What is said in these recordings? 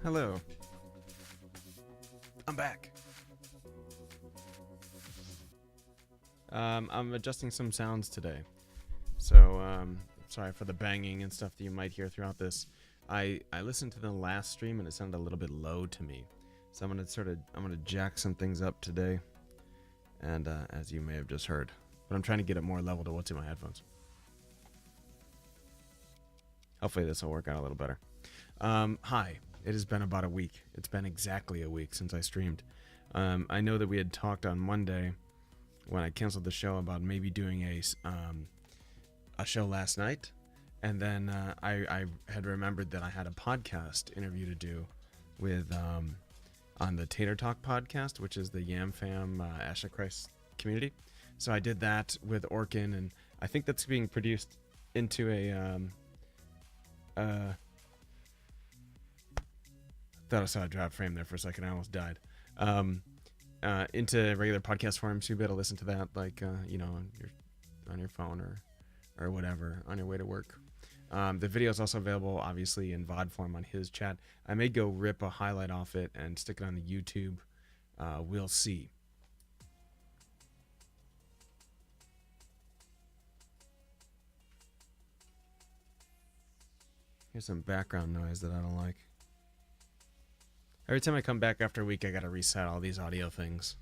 Hello. I'm back. I'm adjusting some sounds today. So, sorry for the banging and stuff that you might hear throughout this. I listened to the last stream and it sounded a little bit low to me. So I'm gonna jack some things up today. And as you may have just heard. But I'm trying to get it more level to what's in my headphones. Hopefully this will work out a little better. Hi. It has been about a week. It's been exactly a week since I streamed. I know that we had talked on Monday when I canceled the show about maybe doing a show last night. And then I had remembered that I had a podcast interview to do with on the Tater Talk podcast, which is the Yam Fam Asha Christ community. So I did that with Orkin, and I think that's being produced into thought I saw a drop frame there for a second. I almost died. Into regular podcast form, so you'll be able to listen to that, like on your phone or whatever on your way to work. The video is also available, obviously, in VOD form on his chat. I may go rip a highlight off it and stick it on the YouTube. We'll see. Here's some background noise that I don't like. Every time I come back after a week, I gotta reset all these audio things.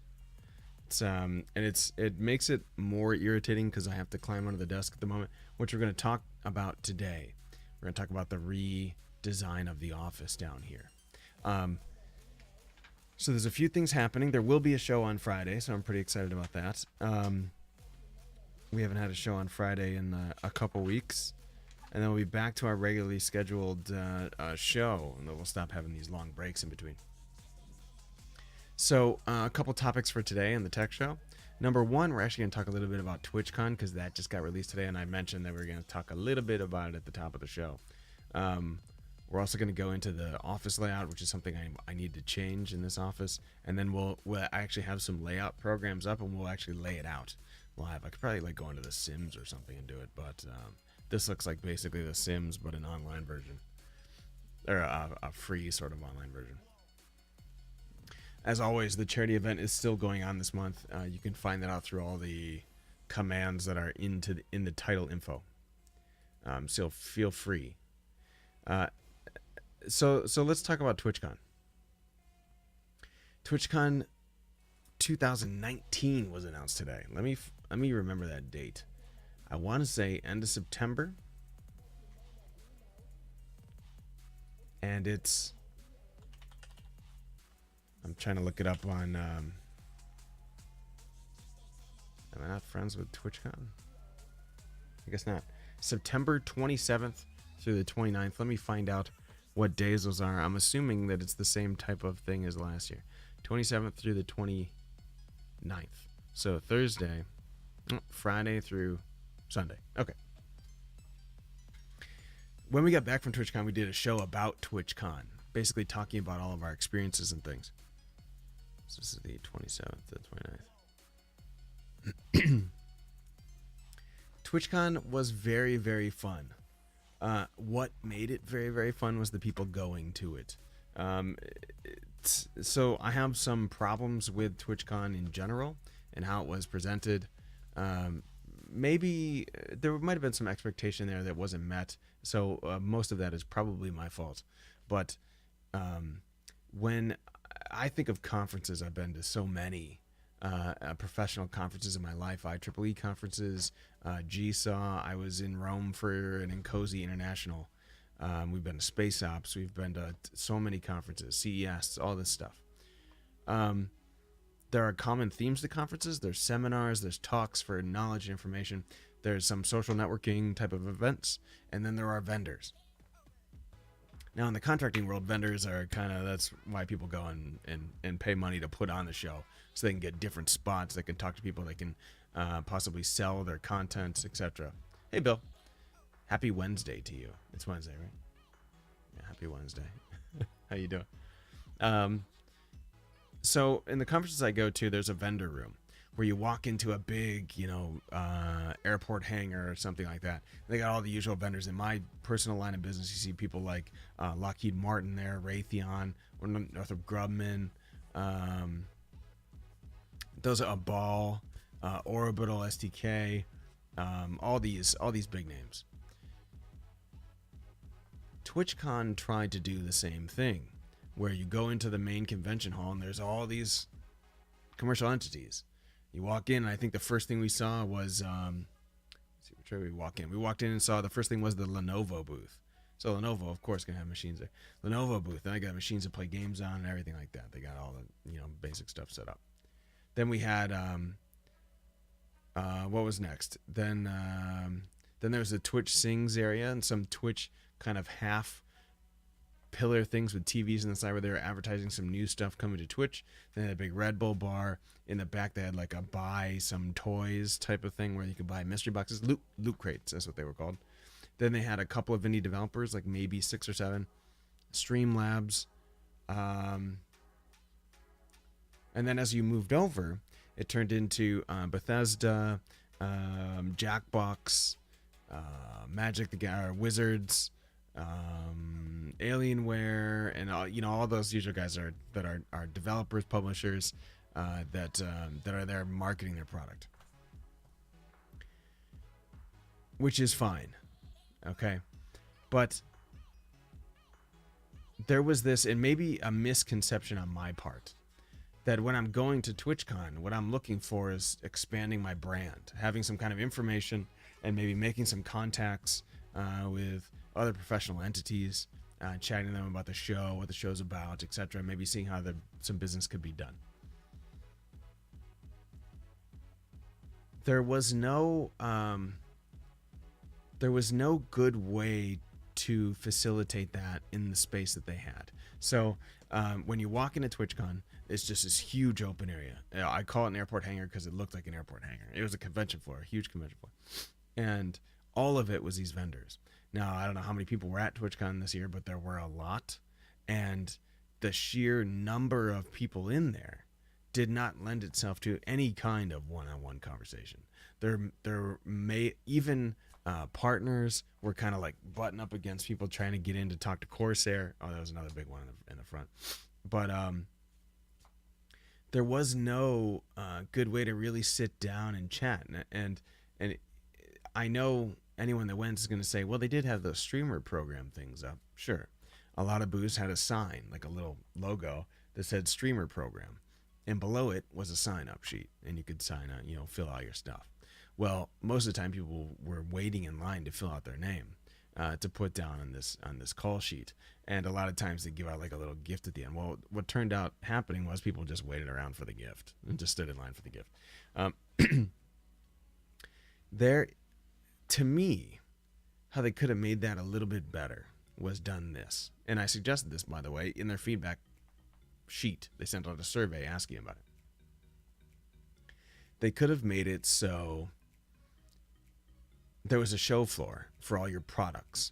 It makes it more irritating because I have to climb under the desk at the moment, which we're gonna talk about today. We're gonna talk about the redesign of the office down here. So there's a few things happening. There will be a show on Friday, so I'm pretty excited about that. We haven't had a show on Friday in a couple weeks. And then we'll be back to our regularly scheduled show, and then we'll stop having these long breaks in between. So, a couple topics for today in the tech show. Number one, we're actually going to talk a little bit about TwitchCon, because that just got released today, and I mentioned that we were going to talk a little bit about it at the top of the show. We're also going to go into the office layout, which is something I need to change in this office, and then we'll actually have some layout programs up, and we'll actually lay it out live. I could probably go into The Sims or something and do it, but this looks like basically The Sims, but an online version. Or a free sort of online version. As always, the charity event is still going on this month. You can find that out through all the commands that are in the title info. So feel free. So let's talk about TwitchCon. TwitchCon 2019 was announced today. Let me remember that date. I want to say end of September. And I'm trying to look it up on, am I not friends with TwitchCon? I guess not. September 27th through the 29th. Let me find out what days those are. I'm assuming that it's the same type of thing as last year. 27th through the 29th. So Thursday, Friday through Sunday. Okay. When we got back from TwitchCon, we did a show about TwitchCon, basically talking about all of our experiences and things. So this is the 27th to the 29th. TwitchCon was very, very fun. What made it very, very fun was the people going to it. So I have some problems with TwitchCon in general and how it was presented. Maybe there might have been some expectation there that wasn't met, so most of that is probably my fault. But when I think of conferences, I've been to so many professional conferences in my life. IEEE conferences, GSAW. I was in Rome for an Incozy International. We've been to Space Ops. We've been to so many conferences, CES, all this stuff. There are common themes to conferences. There's seminars, there's talks for knowledge and information. There's some social networking type of events, and then there are vendors. Now, in the contracting world, vendors are that's why people go and pay money to put on the show, so they can get different spots, they can talk to people, they can possibly sell their content, etc. Hey, Bill. Happy Wednesday to you. It's Wednesday, right? Yeah, happy Wednesday. How you doing? So in the conferences I go to, there's a vendor room. where you walk into a big, airport hangar or something like that. They got all the usual vendors. In my personal line of business, you see people like Lockheed Martin there, Raytheon, or Northrop Grumman. Those are a ball, Orbital, STK, all these big names. TwitchCon tried to do the same thing, where you go into the main convention hall and there's all these commercial entities. You walk in, and I think the first thing we saw was, let's see, where did we walk in? We walked in and saw the first thing was the Lenovo booth. So Lenovo, of course, gonna have machines there. Lenovo booth, and I got machines to play games on and everything like that. They got all the basic stuff set up. Then we had what was next? Then there was the Twitch Sings area and some Twitch kind of half pillar things with TVs on the side where they were advertising some new stuff coming to Twitch. Then they had a big Red Bull bar. In the back they had like a buy some toys type of thing where you could buy mystery boxes, loot crates, that's what they were called. Then they had a couple of indie developers, like maybe 6 or 7, Streamlabs, and then as you moved over, it turned into Bethesda, Jackbox, Magic the Gathering, Wizards, Alienware, and all those usual guys that are developers, publishers, that are there marketing their product, which is fine, okay, but there was this, and maybe a misconception on my part, that when I'm going to TwitchCon, what I'm looking for is expanding my brand, having some kind of information, and maybe making some contacts with other professional entities, chatting to them about the show, what the show's about, etc. Maybe seeing how some business could be done. There was no good way to facilitate that in the space that they had. So when you walk into TwitchCon, it's just this huge open area. I call it an airport hangar because it looked like an airport hangar. It was a convention floor, a huge convention floor. And all of it was these vendors. Now, I don't know how many people were at TwitchCon this year, but there were a lot. And the sheer number of people in there did not lend itself to any kind of one-on-one conversation. Even partners were kind of like butting up against people trying to get in to talk to Corsair. Oh, that was another big one in the front. But there was no good way to really sit down and chat. And I know anyone that went is going to say, well, they did have those streamer program things up. Sure. A lot of booths had a sign, like a little logo that said streamer program. And below it was a sign-up sheet, and you could sign up, fill out your stuff. Well, most of the time people were waiting in line to fill out their name to put down on this call sheet. And a lot of times they give out like a little gift at the end. Well, what turned out happening was people just waited around for the gift and just stood in line for the gift. To me, how they could have made that a little bit better was done this. And I suggested this, by the way, in their feedback sheet. They sent out a survey asking about it. They could have made it so there was a show floor for all your products.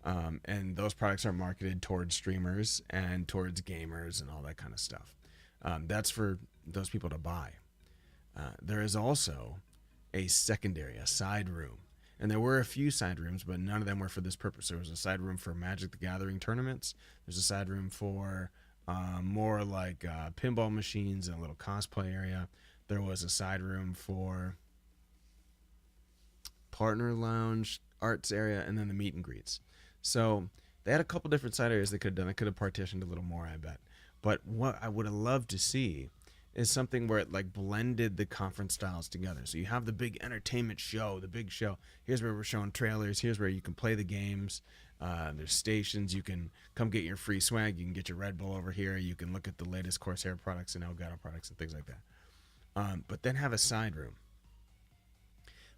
And those products are marketed towards streamers and towards gamers and all that kind of stuff. That's for those people to buy. There is also a side room. And there were a few side rooms, but none of them were for this purpose. There was a side room for Magic the Gathering tournaments. There's a side room for more like pinball machines and a little cosplay area. There was a side room for partner lounge, arts area, and then the meet and greets. So they had a couple different side areas they could have done. They could have partitioned a little more, I bet. But what I would have loved to see is something where it like blended the conference styles together. So you have the big entertainment show, the big show. Here's where we're showing trailers. Here's where you can play the games. There's stations. You can come get your free swag. You can get your Red Bull over here. You can look at the latest Corsair products and Elgato products and things like that. But then have a side room.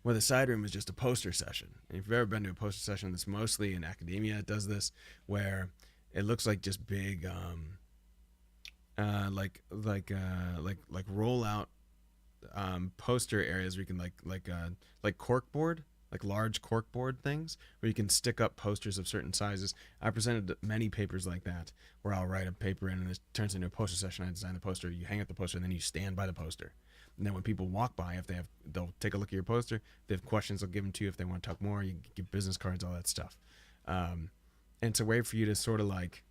Where the side room is just a poster session. And if you've ever been to a poster session, that's mostly in academia. It does this where it looks like just big, like roll out poster areas where you can like corkboard. like large corkboard things where you can stick up posters of certain sizes. I presented many papers like that where I'll write a paper in and it turns into a poster session. I design the poster, you hang up the poster, and then you stand by the poster. And then when people walk by, they'll take a look at your poster. If they have questions, they'll give them to you. If they want to talk more, you give business cards, all that stuff. And it's a way for you to sort of like,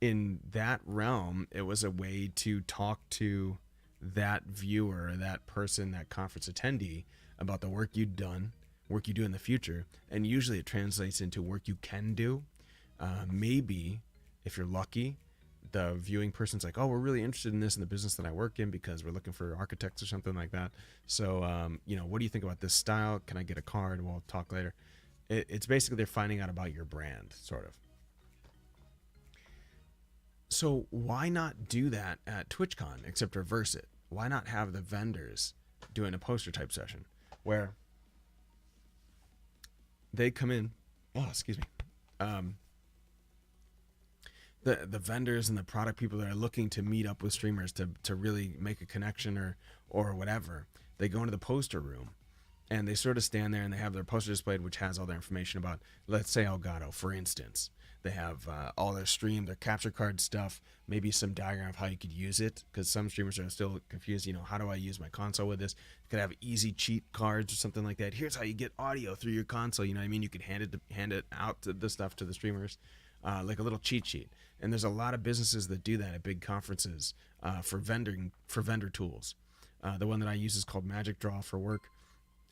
in that realm, it was a way to talk to that viewer, that person, that conference attendee about the work you've done, work you do in the future. And usually it translates into work you can do. Maybe if you're lucky, the viewing person's like, oh, we're really interested in this in the business that I work in because we're looking for architects or something like that. So, what do you think about this style? Can I get a card? We'll talk later. It's basically they're finding out about your brand, sort of. So why not do that at TwitchCon, except reverse it? Why not have the vendors doing a poster type session where they come in? Oh, excuse me. The vendors and the product people that are looking to meet up with streamers to really make a connection or whatever, they go into the poster room and they sort of stand there and they have their poster displayed, which has all their information about, let's say, Elgato, for instance. They have all their stream, their capture card stuff, maybe some diagram of how you could use it, because some streamers are still confused, how do I use my console with this? You could have easy cheat cards or something like that. Here's how you get audio through your console, you know what I mean? You could hand it out to the stuff to the streamers, like a little cheat sheet. And there's a lot of businesses that do that at big conferences for vendor tools. The one that I use is called Magic Draw for work.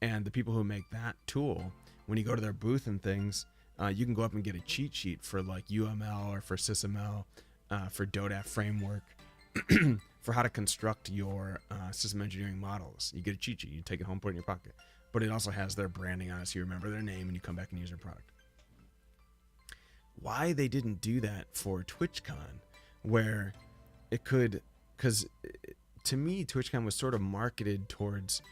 And the people who make that tool, when you go to their booth and things, you can go up and get a cheat sheet for like UML or for SysML, for DODAF framework, for how to construct your system engineering models. You get a cheat sheet, you take it home, put it in your pocket. But it also has their branding on it, so you remember their name and you come back and use their product. Why they didn't do that for TwitchCon, where it could, because to me, TwitchCon was sort of marketed towards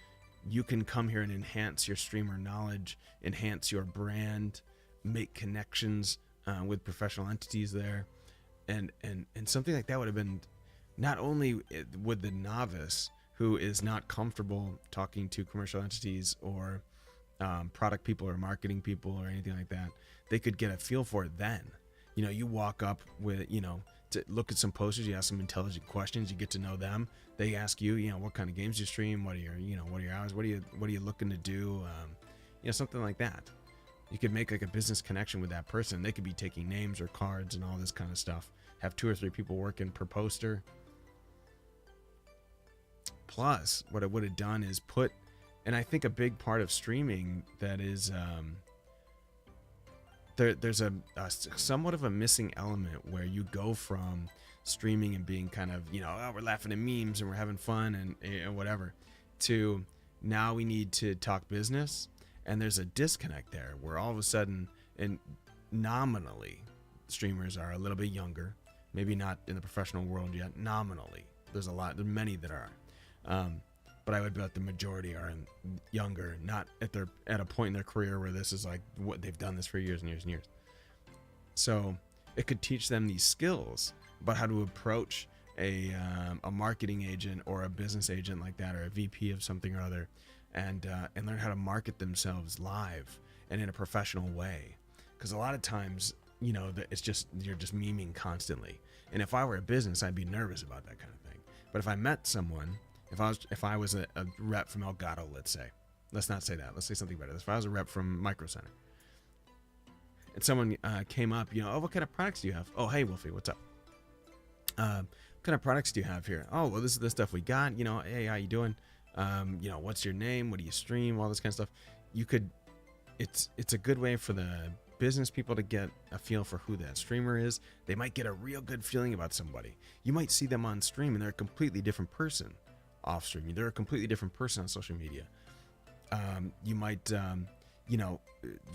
you can come here and enhance your streamer knowledge, enhance your brand, make connections with professional entities there, and something like that would have been, not only would the novice who is not comfortable talking to commercial entities or product people or marketing people or anything like that, they could get a feel for it then. You walk up with, to look at some posters, you ask some intelligent questions, you get to know them. They ask you, what kind of games you stream, what are your hours, what are you looking to do, something like that. You could make like a business connection with that person. They could be taking names or cards and all this kind of stuff. Have 2 or 3 people working per poster. Plus, what it would have done is put, and I think a big part of streaming that is, there's a somewhat of a missing element where you go from streaming and being kind of, oh, we're laughing at memes and we're having fun and whatever, to now we need to talk business. And there's a disconnect there where all of a sudden, and nominally, streamers are a little bit younger, maybe not in the professional world yet. Nominally, there's many that are, but I would bet the majority are younger, not at a point in their career where this is like what they've done this for years and years and years. So it could teach them these skills about how to approach a marketing agent or a business agent like that, or a VP of something or other, and learn how to market themselves live and in a professional way. Because a lot of times, it's just, you're just memeing constantly. And if I were a business, I'd be nervous about that kind of thing. But if I met someone, if I was a rep from Elgato, let's say, let's not say that, let's say something better. If I was a rep from Micro Center, and someone came up, oh, what kind of products do you have? Oh, hey, Wolfie, what's up? What kind of products do you have here? Oh, well, this is the stuff we got. Hey, how you doing? What's your name? What do you stream? All this kind of stuff. It's a good way for the business people to get a feel for who that streamer is. They might get a real good feeling about somebody. You might see them on stream and they're a completely different person off stream. They're a completely different person on social media. You might,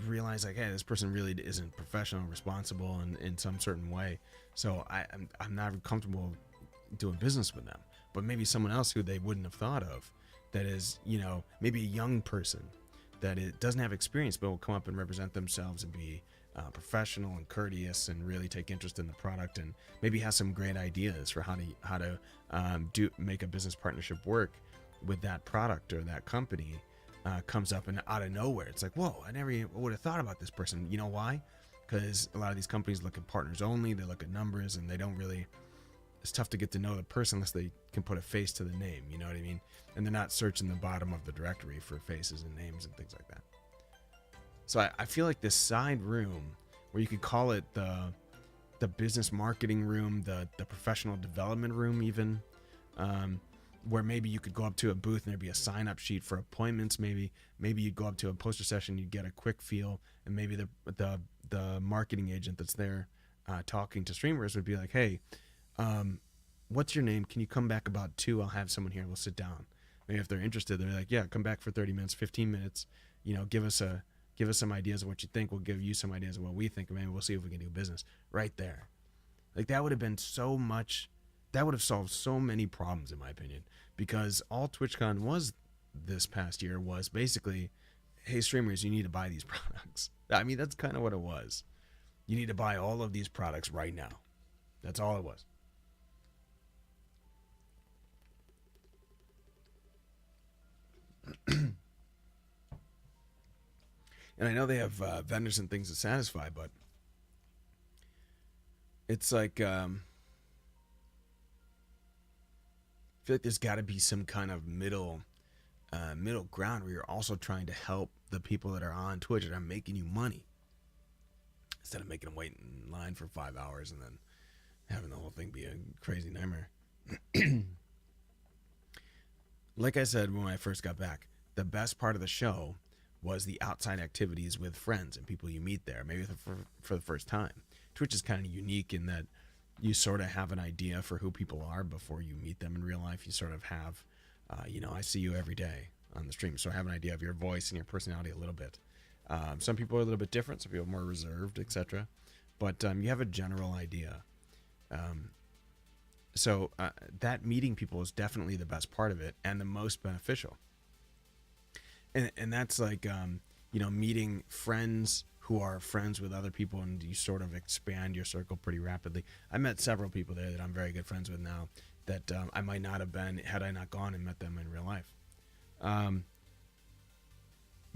realize like, hey, this person really isn't professional and responsible in some certain way. So I'm not comfortable doing business with them. But maybe someone else who they wouldn't have thought of, that is, maybe a young person that it doesn't have experience, but will come up and represent themselves and be professional and courteous and really take interest in the product, and maybe has some great ideas for how to make a business partnership work with that product or that company. comes up and out of nowhere. It's like, whoa, I never would have thought about this person. You know why? Because a lot of these companies look at partners only, they look at numbers, and they don't really, it's tough to get to know the person unless they can put a face to the name, you know what I mean? And they're not searching the bottom of the directory for faces and names and things like that. So I feel like this side room, where you could call it the business marketing room, the professional development room even, where maybe you could go up to a booth and there'd be a sign-up sheet for appointments. Maybe you'd go up to a poster session, you'd get a quick feel, and maybe the marketing agent that's there talking to streamers would be like, hey, what's your name? Can you come back about 2? I'll have someone here. We'll sit down. Maybe if they're interested, they're like, yeah, come back for 30 minutes, 15 minutes. You know, give us some ideas of what you think. We'll give you some ideas of what we think. And maybe we'll see if we can do business right there. Like, that would have been so much. That would have solved so many problems, in my opinion, because all TwitchCon was this past year was basically, hey, streamers, you need to buy these products. I mean, that's kind of what it was. You need to buy all of these products right now. That's all it was. And I know they have vendors and things to satisfy, but it's like, I feel like there's got to be some kind of middle ground where you're also trying to help the people that are on Twitch that are making you money, instead of making them wait in line for 5 hours and then having the whole thing be a crazy nightmare. Like I said when I first got back, the best part of the show was the outside activities with friends and people you meet there, maybe for the first time. Twitch is kind of unique in that you sort of have an idea for who people are before you meet them in real life. You sort of have, I see you every day on the stream, so I have an idea of your voice and your personality a little bit. Some people are a little bit different, some people are more reserved, etc. But you have a general idea. So that meeting people is definitely the best part of it and the most beneficial. And that's like, meeting friends who are friends with other people, and you sort of expand your circle pretty rapidly. I met several people there that I'm very good friends with now that I might not have been had I not gone and met them in real life.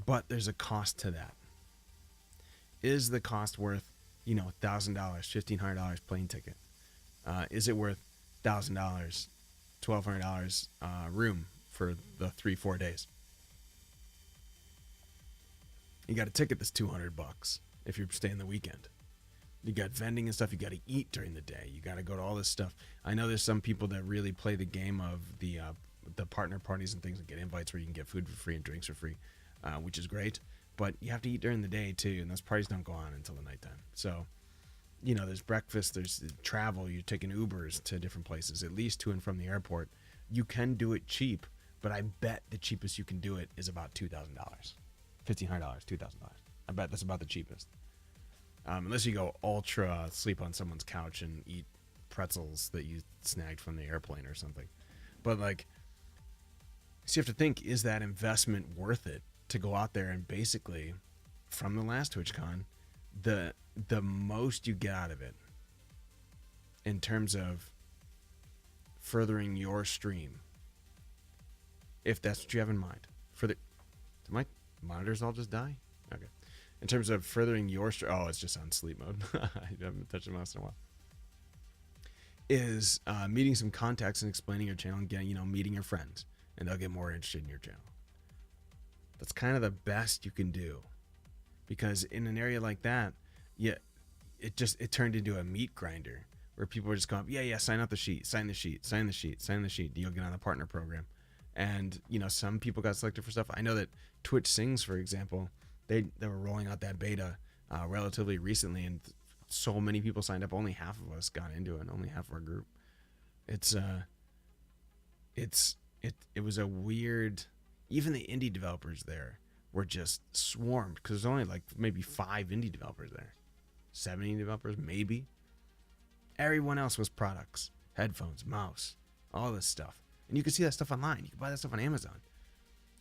But there's a cost to that. Is the cost worth, $1,000, $1,500 plane ticket? Is it worth $1,000, $1,200 room for the 3-4 days? You got a ticket that's $200 if you're staying the weekend. You got vending and stuff. You got to eat during the day. You got to go to all this stuff. I know there's some people that really play the game of the partner parties and things and get invites where you can get food for free and drinks for free, which is great. But you have to eat during the day too, and those parties don't go on until the nighttime. So, there's breakfast, there's travel. You're taking Ubers to different places, at least to and from the airport. You can do it cheap, but I bet the cheapest you can do it is about $2,000. $1,500, $2,000. I bet that's about the cheapest. Unless you go ultra, sleep on someone's couch and eat pretzels that you snagged from the airplane or something. But so you have to think, is that investment worth it to go out there and basically, from the last TwitchCon, the most you get out of it in terms of furthering your stream, if that's what you have in mind. Did my monitors all just die? Okay. In terms of furthering your stream, it's just on sleep mode. I haven't touched the mouse in a while. Is meeting some contacts and explaining your channel and getting, meeting your friends, and they'll get more interested in your channel. That's kind of the best you can do, because in an area like that, it turned into a meat grinder where people were just going, sign out the sheet, sign the sheet, sign the sheet, sign the sheet. You'll get on the partner program. And, some people got selected for stuff. I know that Twitch Sings, for example, they were rolling out that beta relatively recently, and so many people signed up. Only half of us got into it, only half of our group. It was a weird, even the indie developers there were just swarmed, because there's only like maybe 5 indie developers there. 7 indie developers, maybe. Everyone else was products, headphones, mouse, all this stuff. And you can see that stuff online. You can buy that stuff on Amazon.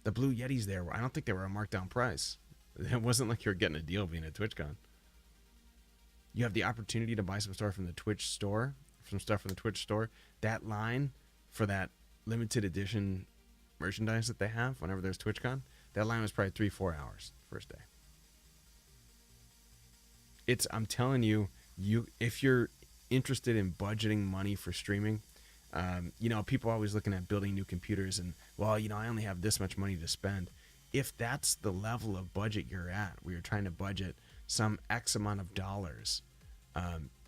The Blue Yetis there, I don't think they were a markdown price. It wasn't like you were getting a deal being at TwitchCon. You have the opportunity to buy some stuff from the Twitch store. That line for that limited edition merchandise that they have whenever there's TwitchCon, That line was probably 3-4 hours first day. I'm telling you, if you're interested in budgeting money for streaming, people are always looking at building new computers and, well, I only have this much money to spend. If that's the level of budget you're at, where you're trying to budget some X amount of dollars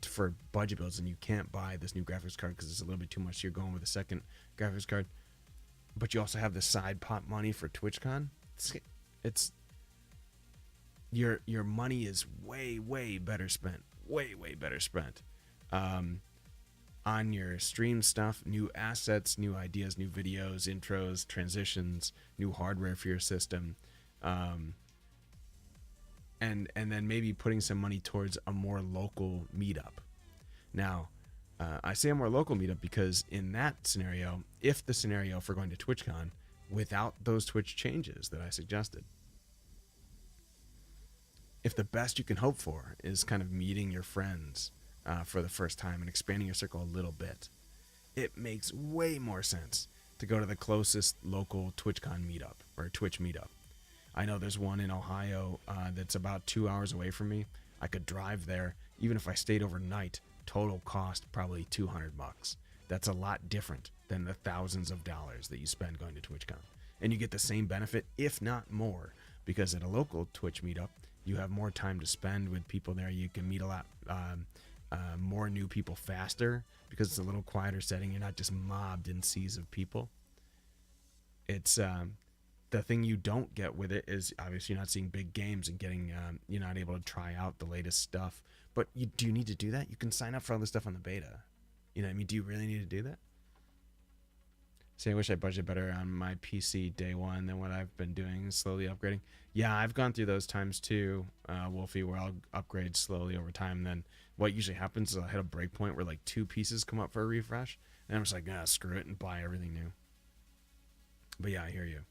for budget builds, and you can't buy this new graphics card because it's a little bit too much, so you're going with a second graphics card, but you also have the side pot money for TwitchCon, it's your money is way better spent, way better spent on your stream stuff, new assets, new ideas, new videos, intros, transitions, new hardware for your system, and then maybe putting some money towards a more local meetup. Now, I say a more local meetup because in that scenario, if the scenario for going to TwitchCon without those Twitch changes that I suggested, if the best you can hope for is kind of meeting your friends for the first time and expanding your circle a little bit, it makes way more sense to go to the closest local TwitchCon meetup or Twitch meetup. I know there's one in Ohio that's about 2 hours away from me. I could drive there. Even if I stayed overnight, total cost probably $200. That's a lot different than the thousands of dollars that you spend going to TwitchCon. And you get the same benefit, if not more, because at a local Twitch meetup, you have more time to spend with people there. You can meet a lot more new people faster because it's a little quieter setting. You're not just mobbed in seas of people. It's the thing you don't get with it is obviously you're not seeing big games and getting you're not able to try out the latest stuff. But do you need to do that? You can sign up for all this stuff on the beta. You know what I mean? Do you really need to do that? Say, I wish I budgeted better on my PC day one than what I've been doing, slowly upgrading. Yeah, I've gone through those times too, Wolfie, where I'll upgrade slowly over time. Then what usually happens is I'll hit a break point where like 2 pieces come up for a refresh. And I'm just like, screw it and buy everything new. But yeah, I hear you.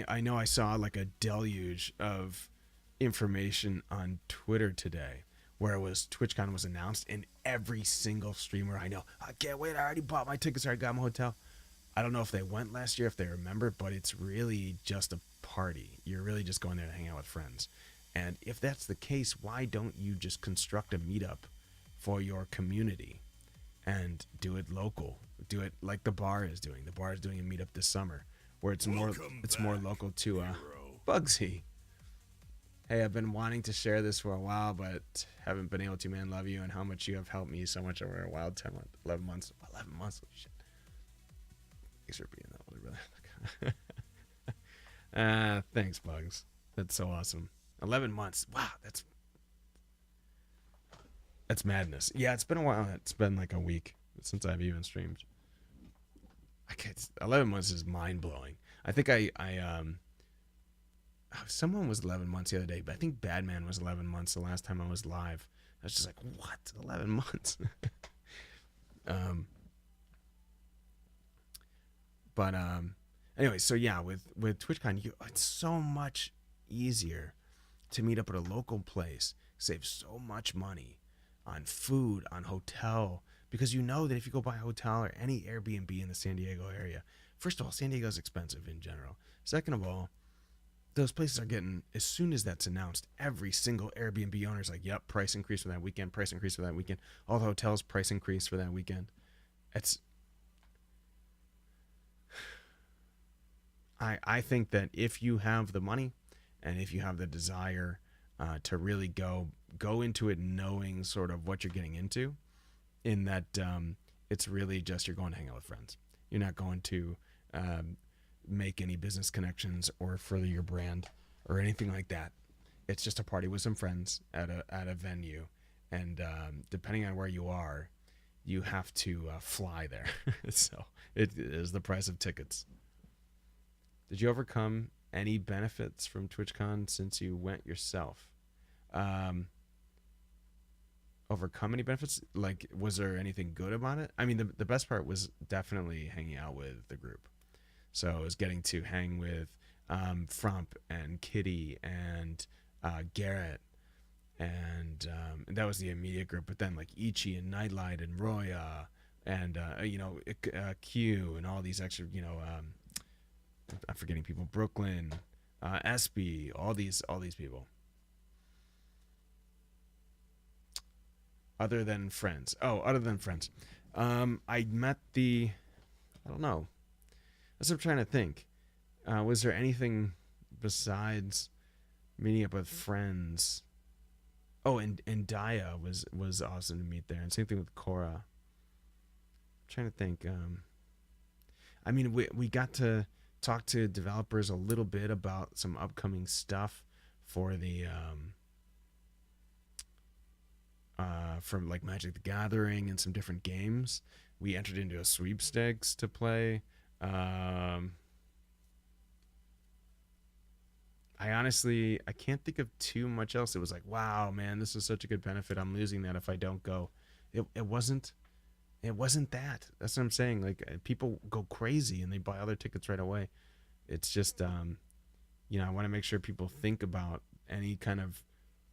I know I saw like a deluge of information on Twitter today where it was TwitchCon was announced, and every single streamer I know, I can't wait, I already bought my tickets, I already got my hotel. I don't know if they went last year, if they remember, but it's really just a party. You're really just going there to hang out with friends. And if that's the case, why don't you just construct a meetup for your community and do it local? Do it like the bar is doing. The bar is doing a meetup this summer where it's more local to Bugsy. Hey, I've been wanting to share this for a while, but haven't been able to, man. Love you and how much you have helped me so much over a wild 11 months. 11 months, holy shit. Thanks for being that older, brother. Thanks, Bugs. That's so awesome. 11 months. Wow, that's madness. Yeah, it's been a while. It's been like a week since I've even streamed. 11 months is mind-blowing. I think someone was 11 months the other day, but I think Badman was 11 months the last time I was live. I was just like, what? 11 months? But anyway, so yeah, with TwitchCon, it's so much easier to meet up at a local place, save so much money on food, on hotel, because you know that if you go buy a hotel or any Airbnb in the San Diego area, first of all, San Diego's expensive in general. Second of all, those places are getting, as soon as that's announced, every single Airbnb owner is like, yep, price increase for that weekend, price increase for that weekend. All the hotels, price increase for that weekend. I think that if you have the money and if you have the desire to really go into it knowing sort of what you're getting into, in that it's really just you're going to hang out with friends. You're not going to make any business connections or further your brand or anything like that. It's just a party with some friends at a venue, and depending on where you are, you have to fly there. So it is the price of tickets. Did you overcome any benefits from TwitchCon since you went yourself? Overcome any benefits? Like, was there anything good about it? I mean, the best part was definitely hanging out with the group. So it was getting to hang with Frump and Kitty and Garrett, and that was the immediate group. But then like Ichi and Nightlight and Roya and Q and all these extra, I'm forgetting people. Brooklyn, SB, all these people. Other than friends. Oh, other than friends. I met the. I don't know. That's what I'm trying to think. Was there anything besides meeting up with friends? Oh, and Daya was awesome to meet there, and same thing with Cora. I'm trying to think. I mean, we got to talk to developers a little bit about some upcoming stuff for the from like Magic the Gathering and some different games. We entered into a sweepstakes to play. I can't think of too much else. It was like, wow, man, this is such a good benefit. I'm losing that if I don't go. It wasn't. It wasn't that. That's what I'm saying. Like people go crazy and they buy other tickets right away. It's just, I want to make sure people think about any kind of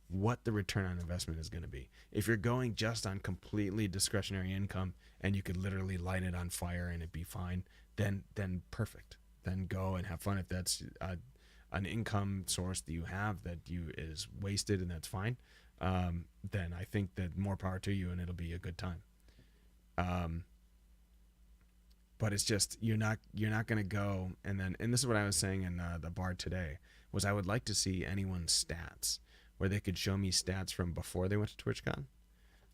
what the return on investment is going to be. If you're going just on completely discretionary income and you could literally light it on fire and it be fine, then perfect. Then go and have fun. If that's an income source that you have that you is wasted and that's fine, then I think that more power to you and it'll be a good time. But it's just you're not going to go and this is what I was saying in the bar today was I would like to see anyone's stats where they could show me stats from before they went to TwitchCon.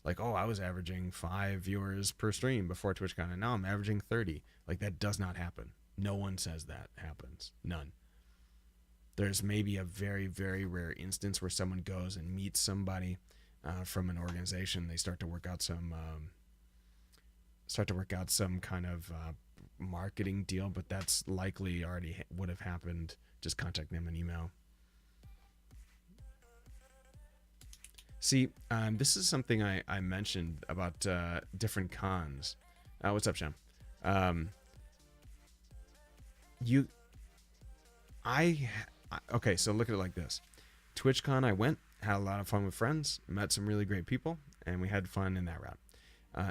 Like, oh, I was averaging 5 viewers per stream before TwitchCon and now I'm averaging 30. Like that does not happen. No one says that happens. None. There's maybe a very, very rare instance where someone goes and meets somebody from an organization. They start to work out some kind of marketing deal, but that's likely already would have happened. Just contact them an email. See, this is something I mentioned about different cons. What's up, Shem? Okay, so look at it like this. TwitchCon, I went, had a lot of fun with friends, met some really great people, and we had fun in that route.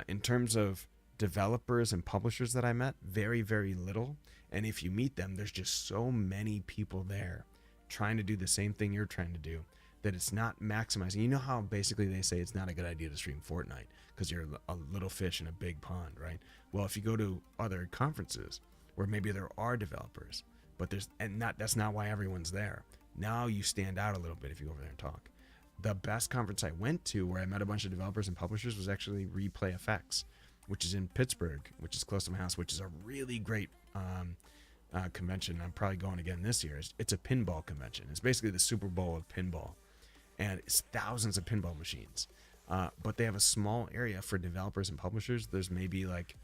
In terms of developers and publishers that I met, very, very little. And if you meet them, there's just so many people there trying to do the same thing you're trying to do that it's not maximizing. You know how basically they say it's not a good idea to stream Fortnite because you're a little fish in a big pond, right? Well, if you go to other conferences where maybe there are developers, but that's not why everyone's there. Now you stand out a little bit if you go over there and talk. The best conference I went to where I met a bunch of developers and publishers was actually Replay Effects, which is in Pittsburgh, which is close to my house, which is a really great convention. I'm probably going again this year. It's a pinball convention. It's basically the Super Bowl of pinball, and it's thousands of pinball machines. But they have a small area for developers and publishers. There's maybe like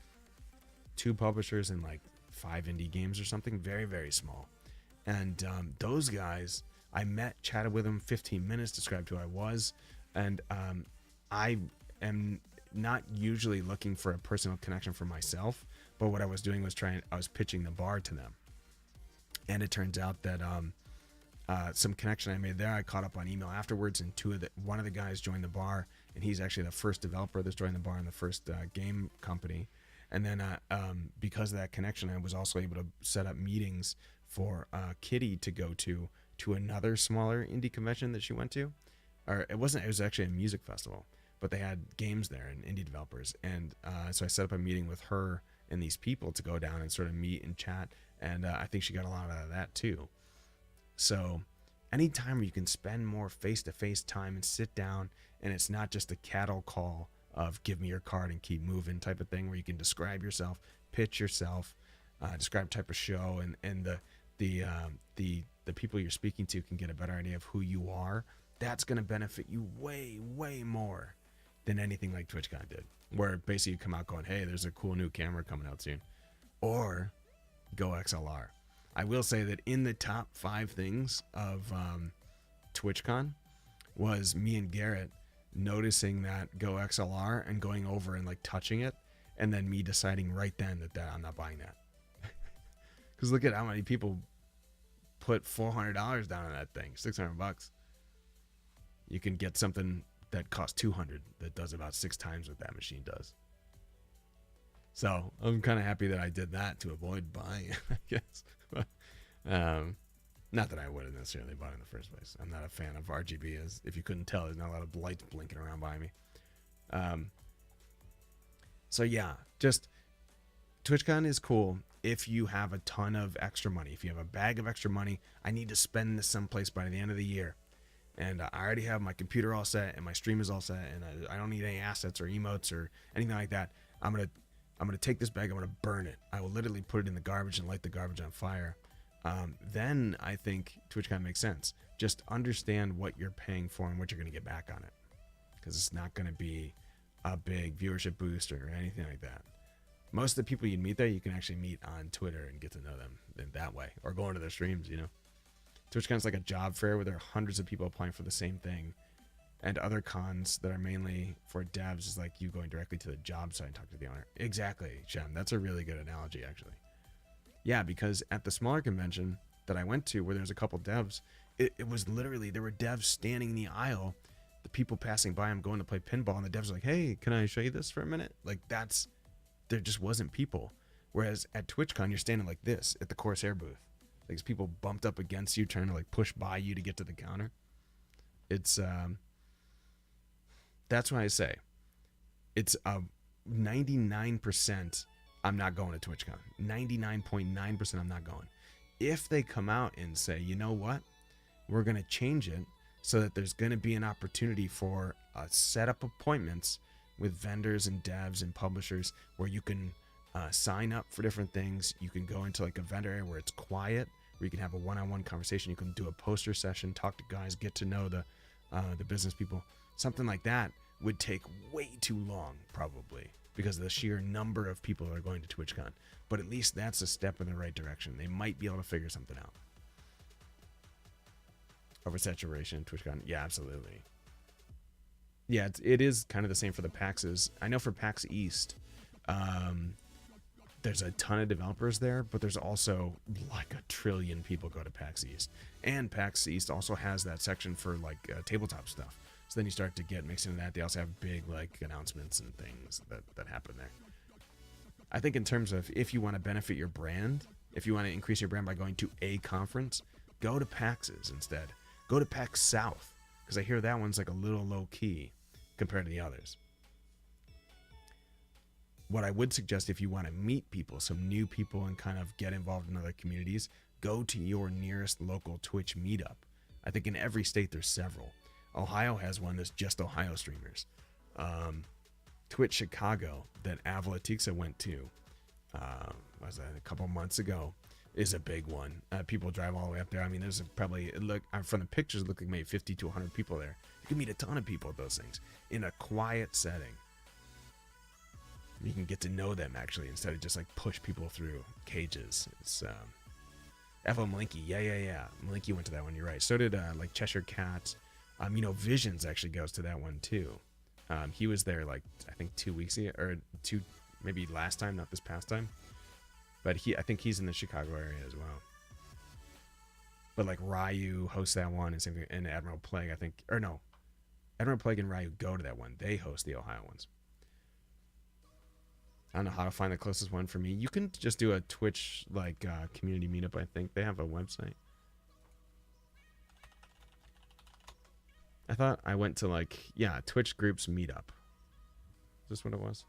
2 publishers and like 5 indie games or something. Very, very small. And those guys, I met, chatted with them 15 minutes, described who I was, and I am not usually looking for a personal connection for myself, but what I was doing was I was pitching the bar to them. And it turns out that some connection I made there, I caught up on email afterwards, and one of the guys joined the bar, and he's actually the first developer that's joined the bar in the first game company. And then because of that connection, I was also able to set up meetings for Kitty to go to another smaller indie convention that she went to. Or it was actually a music festival, but they had games there and indie developers. And so I set up a meeting with her and these people to go down and sort of meet and chat. And I think she got a lot out of that too. So anytime where you can spend more face-to-face time and sit down, and it's not just a cattle call of give me your card and keep moving type of thing, where you can describe yourself, pitch yourself, describe type of show, and the people you're speaking to can get a better idea of who you are. That's going to benefit you way, way more than anything like TwitchCon did, where basically you come out going, hey, there's a cool new camera coming out soon, or Go XLR. I will say that in the top 5 things of TwitchCon was me and Garrett noticing that Go XLR and going over and like touching it, and then me deciding right then that I'm not buying that. Because look at how many people put $400 down on that thing, $600. You can get something that costs $200 that does about 6 times what that machine does. So I'm kind of happy that I did that to avoid buying it, I guess. Um, Not that I would have necessarily bought it in the first place. I'm not a fan of RGB. As if you couldn't tell, there's not a lot of lights blinking around by me. So yeah, just TwitchCon is cool if you have a ton of extra money. If you have a bag of extra money, I need to spend this someplace by the end of the year. And I already have my computer all set and my stream is all set, and I don't need any assets or emotes or anything like that. I'm gonna take this bag. I'm gonna burn it. I will literally put it in the garbage and light the garbage on fire. Then I think TwitchCon makes sense. Just understand what you're paying for and what you're gonna get back on it, because it's not gonna be a big viewership boost or anything like that. Most of the people you'd meet there, you can actually meet on Twitter and get to know them in that way, or go into their streams. TwitchCon's like a job fair where there are hundreds of people applying for the same thing, and other cons that are mainly for devs is like you going directly to the job site and talk to the owner. Exactly, Shem. That's a really good analogy, actually. Yeah, because at the smaller convention that I went to, where there's a couple devs, it was literally, there were devs standing in the aisle, the people passing by them going to play pinball, and the devs were like, hey, can I show you this for a minute? Like, there just wasn't people. Whereas at TwitchCon, you're standing like this at the Corsair booth. Like, people bumped up against you, trying to like push by you to get to the counter. It's that's why I say it's a 99% I'm not going to TwitchCon. 99.9% I'm not going. If they come out and say, you know what, we're going to change it so that there's going to be an opportunity for set up appointments with vendors and devs and publishers where you can sign up for different things. You can go into like a vendor area where it's quiet, where you can have a one-on-one conversation. You can do a poster session, talk to guys, get to know the business people. Something like that would take way too long, probably, because of the sheer number of people that are going to TwitchCon. But at least that's a step in the right direction. They might be able to figure something out. Oversaturation, TwitchCon, yeah, absolutely. Yeah, it is kind of the same for the PAXs. I know for PAX East, there's a ton of developers there, but there's also like a trillion people go to PAX East. And PAX East also has that section for like tabletop stuff. So then you start to get mixed into that. They also have big like announcements and things that happen there. I think in terms of if you want to benefit your brand, if you want to increase your brand by going to a conference, go to PAXs instead. Go to PAX South, because I hear that one's like a little low key compared to the others. What I would suggest, if you want to meet people, some new people, and kind of get involved in other communities, go to your nearest local Twitch meetup. I think in every state there's several. Ohio has one that's just Ohio streamers. Twitch Chicago that Avila Tixa went to, was that a couple months ago, is a big one. People drive all the way up there. I mean, there's probably, from the pictures, look like maybe 50 to 100 people there. You can meet a ton of people at those things in a quiet setting. You can get to know them, actually, instead of just like push people through cages. It's F.O. Malinky, yeah. Malinky went to that one. You're right. So did like Cheshire Cat. Visions actually goes to that one too. He was there like I think 2 weeks ago, or maybe last time, not this past time. But I think he's in the Chicago area as well. But like Ryu hosts that one, and same thing, and Admiral Plague, I think, or no, Admiral Plague and Ryu go to that one. They host the Ohio ones. I don't know how to find the closest one for me. You can just do a Twitch like community meetup. I think they have a website. I thought I went to like, yeah, Twitch groups meetup. Is this what it was?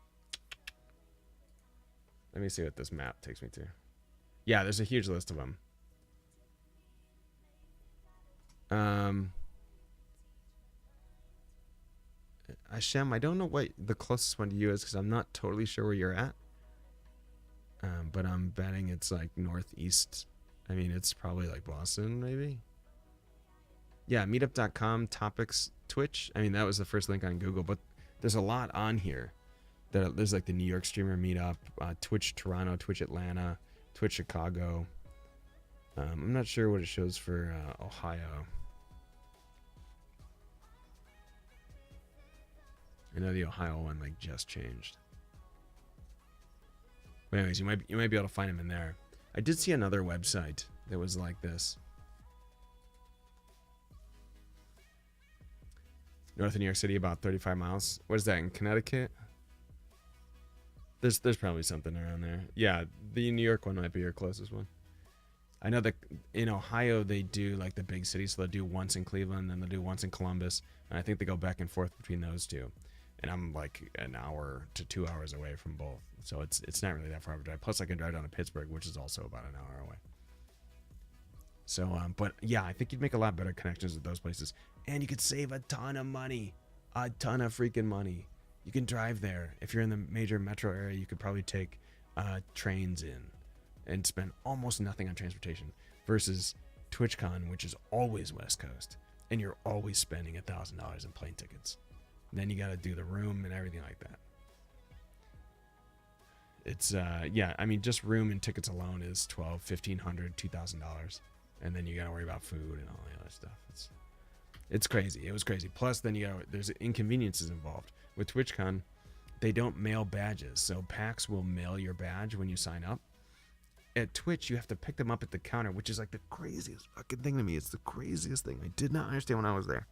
Let me see what this map takes me to. Yeah, there's a huge list of them. Hashem, I don't know what the closest one to you is because I'm not totally sure where you're at. But I'm betting it's like northeast. I mean, it's probably like Boston, maybe. Yeah, meetup.com, topics, Twitch. I mean, that was the first link on Google, but there's a lot on here. There's like the New York Streamer Meetup, Twitch Toronto, Twitch Atlanta, Twitch Chicago. I'm not sure what it shows for Ohio. I know the Ohio one like just changed. But anyways, you might be able to find them in there. I did see another website that was like this. North of New York City, about 35 miles. What is that, in Connecticut? There's probably something around there. Yeah, the New York one might be your closest one. I know that in Ohio they do like the big cities, so they'll do once in Cleveland, and they'll do once in Columbus, and I think they go back and forth between those two. And I'm like an hour to 2 hours away from both, so it's not really that far of a drive. Plus, I can drive down to Pittsburgh, which is also about an hour away. So, but yeah, I think you'd make a lot better connections with those places, and you could save a ton of money, a ton of freaking money. You can drive there if you're in the major metro area. You could probably take trains in and spend almost nothing on transportation versus TwitchCon, which is always West Coast, and you're always spending $1,000 in plane tickets. And then you got to do the room and everything like that. It's yeah, I mean, just room and tickets alone is $1,200, $1,500, $2,000, and then you got to worry about food and all the other stuff. It's crazy. It was crazy. Plus, then there's inconveniences involved with TwitchCon. They don't mail badges, so PAX will mail your badge when you sign up. At Twitch, you have to pick them up at the counter, which is like the craziest fucking thing to me. It's the craziest thing. I did not understand when I was there.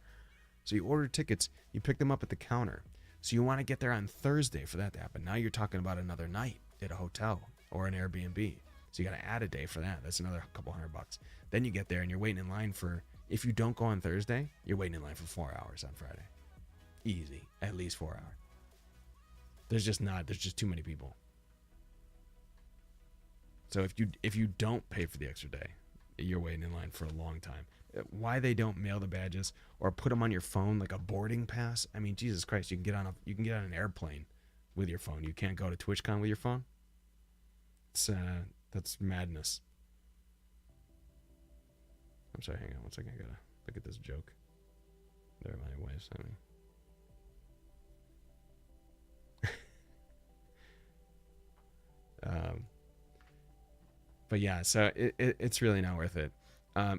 So you order tickets, you pick them up at the counter. So you want to get there on Thursday for that to happen. Now you're talking about another night at a hotel or an Airbnb. So you got to add a day for that. That's another couple $100. Then you get there and you're waiting in line for, if you don't go on Thursday, you're waiting in line for 4 hours on Friday. Easy. At least 4 hours. There's just too many people. So if you don't pay for the extra day, you're waiting in line for a long time. Why they don't mail the badges or put them on your phone like a boarding pass? I mean, Jesus Christ, you can get on an airplane with your phone. You can't go to TwitchCon with your phone. That's madness. I'm sorry, hang on one second. I gotta look at this joke. There, my wife sent me. But yeah, so it's really not worth it.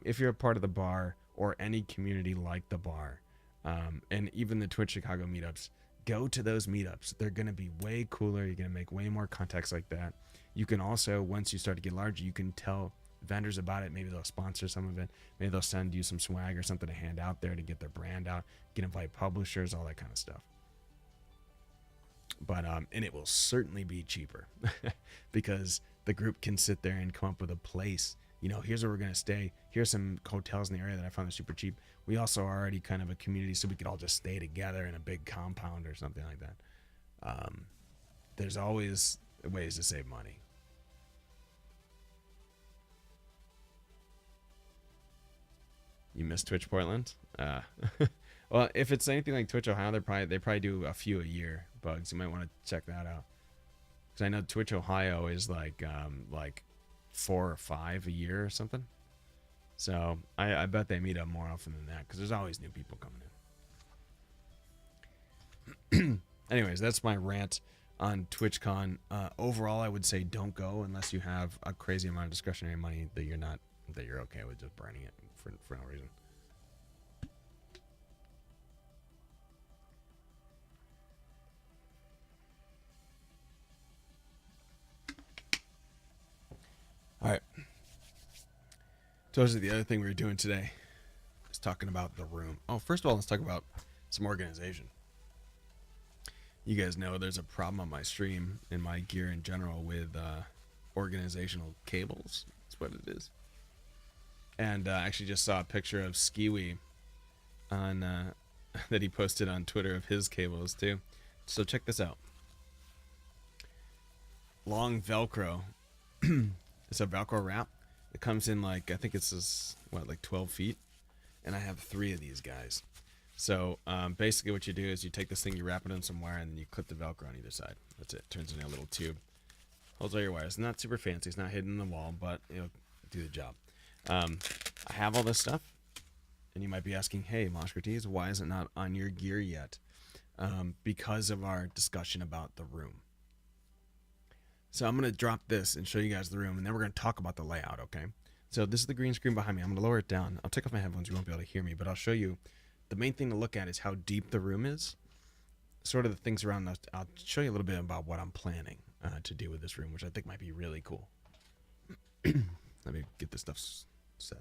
If you're a part of the bar or any community like the bar, and even the Twitch Chicago meetups, go to those meetups. They're going to be way cooler. You're going to make way more contacts like that. You can also, once you start to get larger, you can tell vendors about it. Maybe they'll sponsor some of it. Maybe they'll send you some swag or something to hand out there to get their brand out, get invite publishers, all that kind of stuff. But and it will certainly be cheaper because the group can sit there and come up with a place. Here's where we're going to stay. Here's some hotels in the area that I found are super cheap. We also are already kind of a community, so we could all just stay together in a big compound or something like that. There's always ways to save money. You miss Twitch Portland? Well, if it's anything like Twitch Ohio, they probably do a few a year. Bugs, you might want to check that out. Because I know Twitch Ohio is like 4 or 5 a year or something. So I bet they meet up more often than that because there's always new people coming in. Anyways, that's my rant on TwitchCon. Overall, I would say don't go unless you have a crazy amount of discretionary money that you're okay with just burning it for no reason. All right. So this is the other thing we were doing today. Is talking about the room. Oh, first of all, let's talk about some organization. You guys know there's a problem on my stream and my gear in general with organizational cables. That's what it is. And I actually just saw a picture of Skiwi on that he posted on Twitter of his cables too. So check this out. Long Velcro. It's a Velcro wrap. It comes in like, I think it's like 12 feet. And I have 3 of these guys. So basically what you do is you take this thing, you wrap it in some wire, and then you clip the Velcro on either side. That's it. Turns into a little tube. Holds all your wires. Not super fancy. It's not hidden in the wall, but it'll do the job. I have all this stuff. And you might be asking, hey, Moshkertees, why is it not on your gear yet? Because of our discussion about the room. So I'm going to drop this and show you guys the room, and then we're going to talk about the layout, okay? So this is the green screen behind me. I'm going to lower it down. I'll take off my headphones. You won't be able to hear me, but I'll show you. The main thing to look at is how deep the room is. Sort of the things around us. I'll show you a little bit about what I'm planning to do with this room, which I think might be really cool. Let me get this stuff set.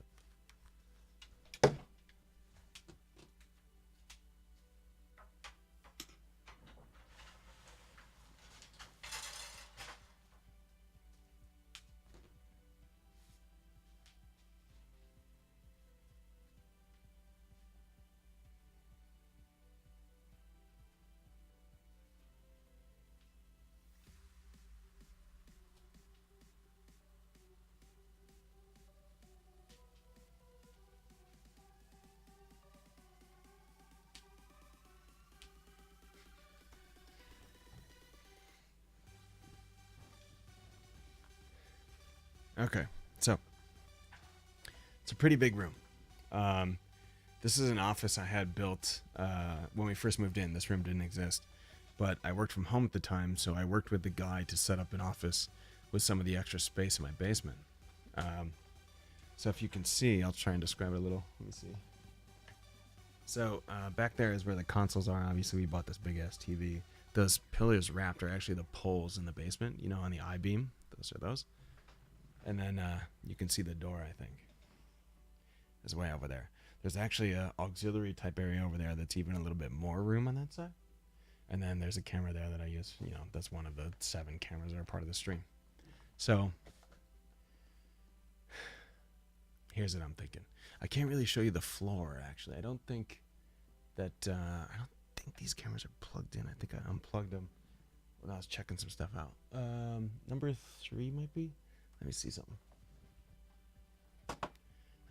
Okay, so it's a pretty big room. This is an office I had built when we first moved in. This room didn't exist, but I worked from home at the time, so I worked with the guy to set up an office with some of the extra space in my basement. So if you can see, I'll try and describe it a little. Let me see. So back there is where the consoles are. Obviously, we bought this big-ass TV. Those pillars wrapped are actually the poles in the basement, you know, on the I-beam. Those are those. And then you can see the door, I think, is way over there. There's actually a auxiliary type area over there that's even a little bit more room on that side. And then there's a camera there that I use. You know, that's one of the 7 cameras that are part of the stream. So here's what I'm thinking. I can't really show you the floor, actually. I don't think these cameras are plugged in. I think I unplugged them when I was checking some stuff out. Number 3 might be. Let me see something.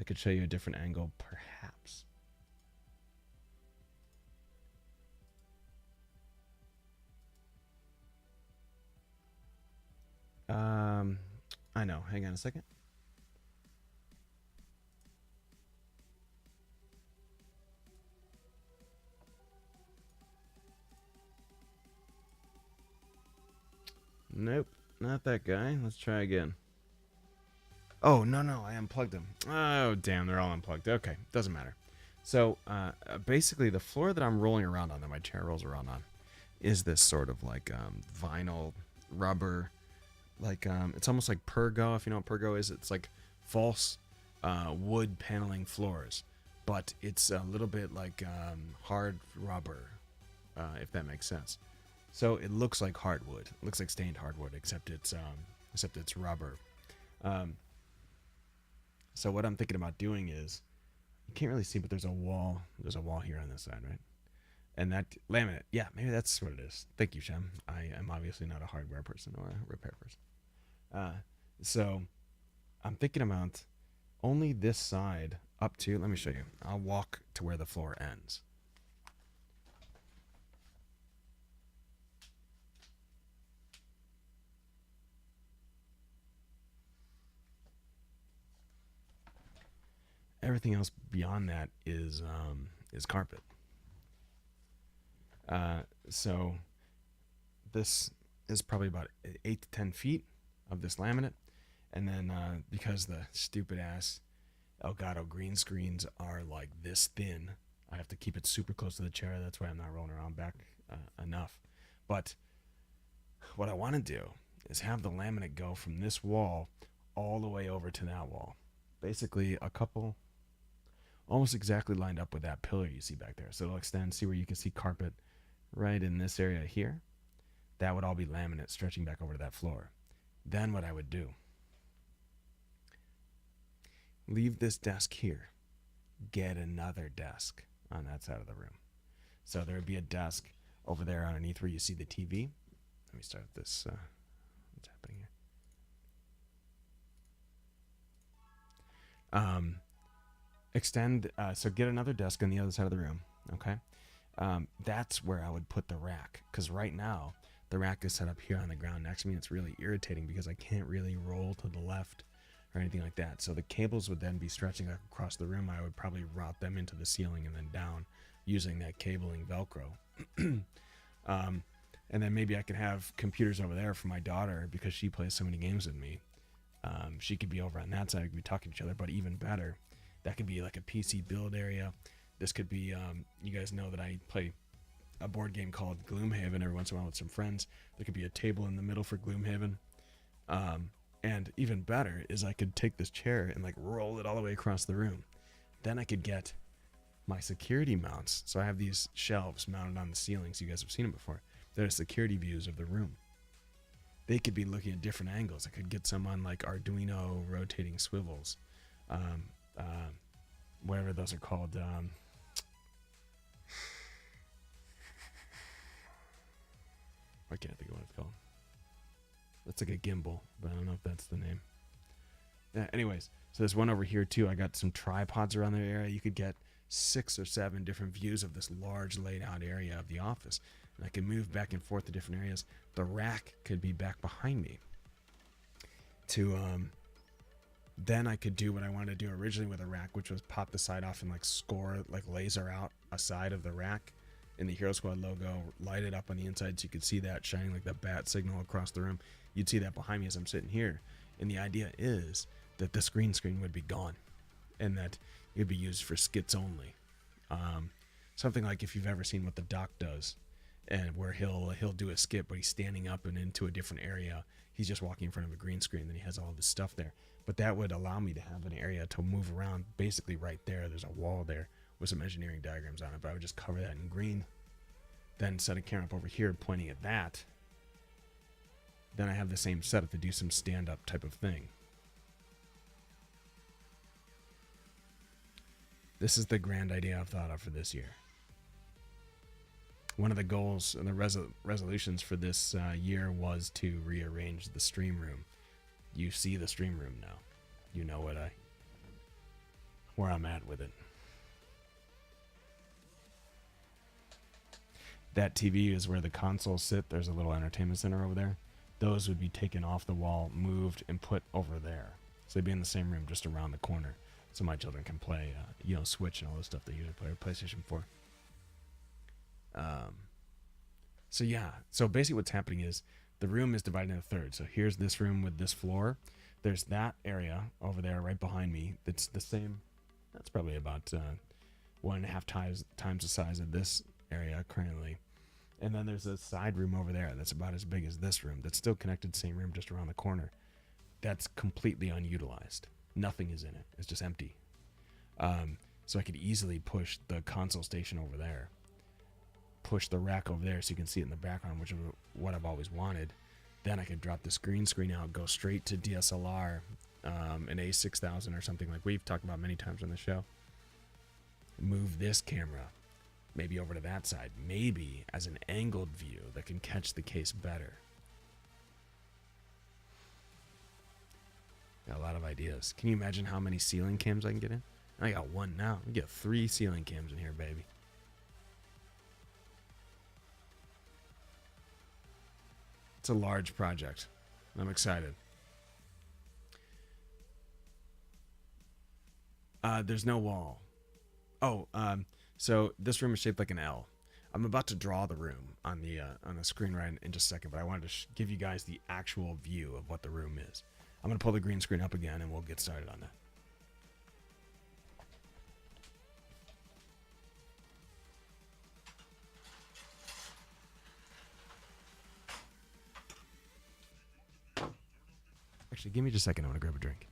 I could show you a different angle, perhaps. I know. Hang on a second. Nope, not that guy. Let's try again. Oh, no, I unplugged them. Oh, damn, they're all unplugged. Okay, doesn't matter. So, basically, the floor that I'm rolling around on, that my chair rolls around on, is this sort of like vinyl, rubber, like, it's almost like Pergo, if you know what Pergo is. It's like false wood paneling floors, but it's a little bit like hard rubber, if that makes sense. So it looks like hardwood. It looks like stained hardwood, except it's rubber. So what I'm thinking about doing is, you can't really see, but there's a wall. There's a wall here on this side, right? And that laminate, yeah, maybe that's what it is. Thank you, Shem. I am obviously not a hardware person or a repair person. So I'm thinking about only this side up to, let me show you. I'll walk to where the floor ends. Everything else beyond that is carpet. So this is probably about 8 to 10 feet of this laminate, and then because the stupid ass Elgato green screens are like this thin, I have to keep it super close to the chair. That's why I'm not rolling around back enough. But what I want to do is have the laminate go from this wall all the way over to that wall. Basically a couple, almost exactly lined up with that pillar you see back there. So it'll extend, see where you can see carpet right in this area here. That would all be laminate stretching back over to that floor. Then what I would do, leave this desk here, get another desk on that side of the room. So there would be a desk over there underneath where you see the TV. Let me start this. What's happening here? Extend, so get another desk on the other side of the room, okay? That's where I would put the rack, because right now the rack is set up here on the ground next to me. It's really irritating because I can't really roll to the left or anything like that. So the cables would then be stretching across the room. I would probably route them into the ceiling and then down using that cabling Velcro. And then maybe I could have computers over there for my daughter because she plays so many games with me. She could be over on that side. We could be talking to each other, but even better, that could be like a PC build area. This could be, you guys know that I play a board game called Gloomhaven every once in a while with some friends. There could be a table in the middle for Gloomhaven. And even better is I could take this chair and like roll it all the way across the room. Then I could get my security mounts. So I have these shelves mounted on the ceiling, so you guys have seen them before. They're security views of the room. They could be looking at different angles. I could get some on like Arduino rotating swivels. Whatever those are called. I can't think of what it's called. That's like a gimbal, but I don't know if that's the name. Anyways, so there's one over here too. I got some tripods around the area. You could get 6 or 7 different views of this large laid out area of the office. And I can move back and forth to different areas. The rack could be back behind me to Then I could do what I wanted to do originally with a rack, which was pop the side off and like score, like laser out a side of the rack in the Hero Squad logo, light it up on the inside so you could see that shining like the bat signal across the room. You'd see that behind me as I'm sitting here. And the idea is that this green screen would be gone and that it would be used for skits only. Something like if you've ever seen what the Doc does, and where he'll do a skit, but he's standing up and into a different area. He's just walking in front of a green screen, and he has all this stuff there. But that would allow me to have an area to move around. Basically, right there, there's a wall there with some engineering diagrams on it. But I would just cover that in green, then set a camera up over here pointing at that. Then I have the same setup to do some stand-up type of thing. This is the grand idea I've thought of for this year. One of the goals and the resolutions for this year was to rearrange the stream room. You see the stream room now. You know where I'm at with it. That TV is where the consoles sit. There's a little entertainment center over there. Those would be taken off the wall, moved, and put over there. So they'd be in the same room just around the corner. So my children can play, Switch and all the stuff they usually play with PlayStation 4. So yeah, so basically what's happening is the room is divided into thirds. So here's this room with this floor. There's that area over there right behind me. That's the same. That's probably about 1.5 times the size of this area currently. And then there's a side room over there that's about as big as this room. That's still connected, same room, just around the corner. That's completely unutilized. Nothing is in it. It's just empty. So I could easily push the console station over there. Push the rack over there so you can see it in the background, which is what I've always wanted. Then I could drop this green screen out, go straight to DSLR, an A6000 or something like we've talked about many times on the show. Move this camera maybe over to that side, maybe as an angled view that can catch the case better. Got a lot of ideas. Can you imagine how many ceiling cams I can get in? I got one now. I get 3 ceiling cams in here, baby. It's a large project. I'm excited. There's no wall. So this room is shaped like an L. I'm about to draw the room on the screen right in just a second, but I wanted to give you guys the actual view of what the room is. I'm going to pull the green screen up again, and we'll get started on that. Actually, give me just a second. I want to grab a drink.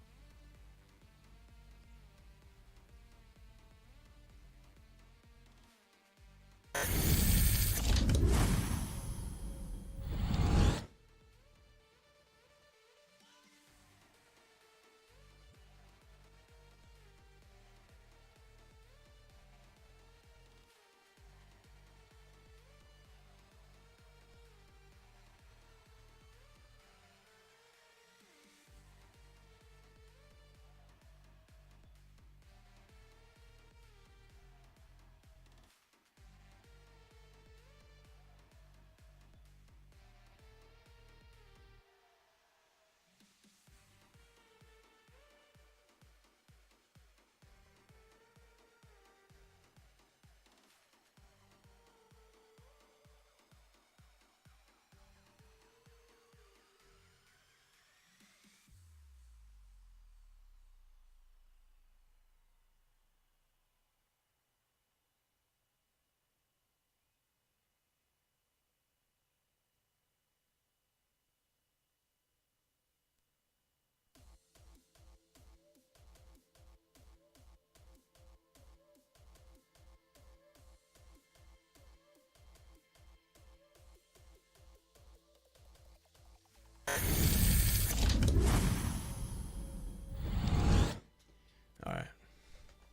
All right.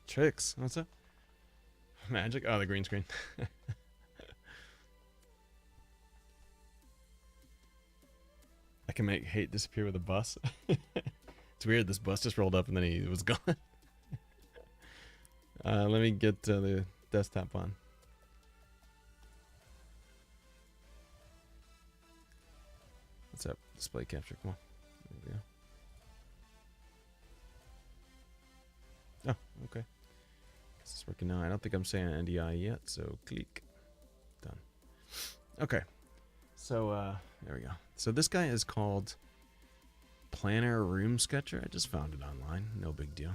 Tricks. What's up? Magic? Oh, the green screen. I can make hate disappear with a bus. It's weird. This bus just rolled up and then he was gone. Let me get the desktop on. What's up? Display capture. Come on. There we go. Oh, okay. Guess it's working now. I don't think I'm saying NDI yet, so click. Done. Okay. So, there we go. So this guy is called Planner Room Sketcher. I just found it online. No big deal.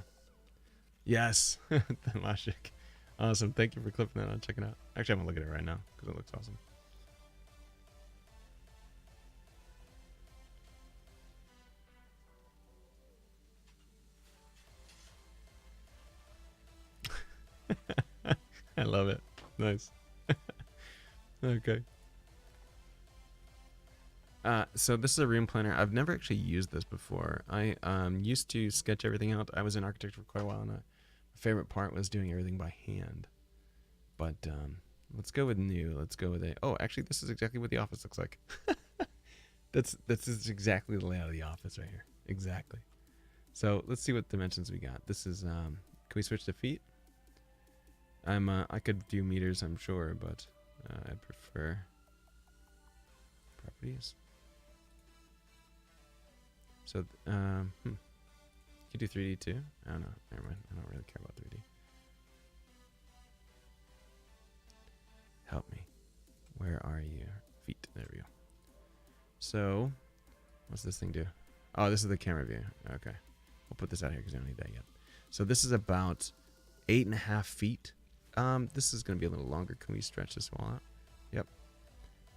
Yes. The Moshik. Awesome. Thank you for clipping that on. Check it out. Actually, I'm going to look at it right now because it looks awesome. I love it. Nice. Okay. So this is a room planner. I've never actually used this before. I used to sketch everything out. I was in architecture for quite a while, and my favorite part was doing everything by hand. But let's go with new. Let's go with a. Oh, actually, this is exactly what the office looks like. This is exactly the layout of the office right here. Exactly. So let's see what dimensions we got. This is. Can we switch to feet? I could do meters, I'm sure, but I prefer properties. So, you do 3D too? I don't know. Never mind. I don't really care about 3D. Help me. Where are you? Feet. There we go. So, what's this thing do? Oh, this is the camera view. Okay. We'll put this out here because I don't need that yet. So this is about 8.5 feet. This is going to be a little longer. Can we stretch this wall out? Yep.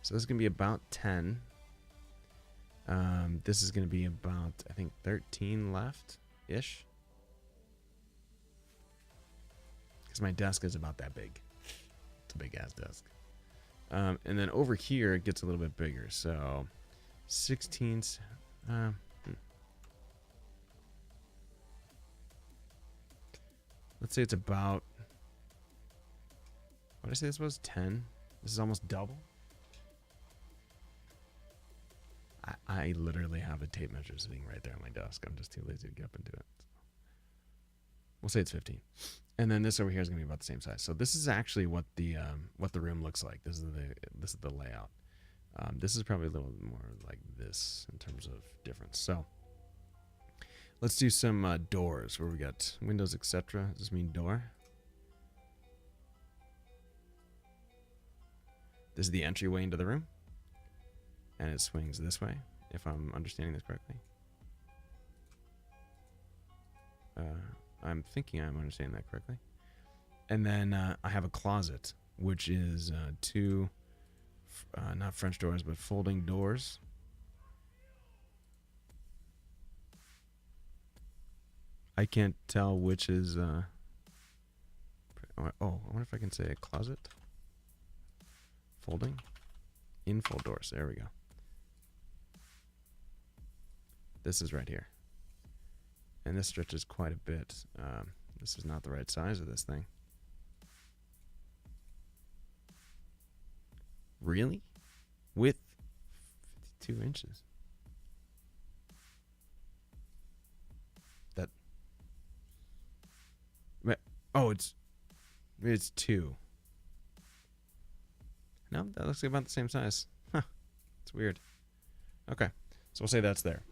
So this is going to be about 10. This is going to be about, I think, 13 left-ish. Because my desk is about that big. It's a big-ass desk. And then over here, it gets a little bit bigger. So, 16... Let's say it's about... What did I say this was? 10? This is almost double? I literally have a tape measure sitting right there on my desk. I'm just too lazy to get up and do it. We'll say it's 15. And then this over here is going to be about the same size. So this is actually what the room looks like. This is the layout. This is probably a little more like this in terms of difference. So let's do some doors where we got windows, etc. Does this mean door? This is the entryway into the room. And it swings this way, if I'm understanding this correctly. I'm thinking I'm understanding that correctly. And then I have a closet, which is two, not French doors, but folding doors. I can't tell which is... oh, I wonder if I can say a closet. Folding. Infold doors. There we go. This is right here. And this stretches quite a bit. This is not the right size of this thing. Really? Width 52 inches. That... Oh, it's 2. No, that looks about the same size. Huh. It's weird. Okay. So we'll say that's there.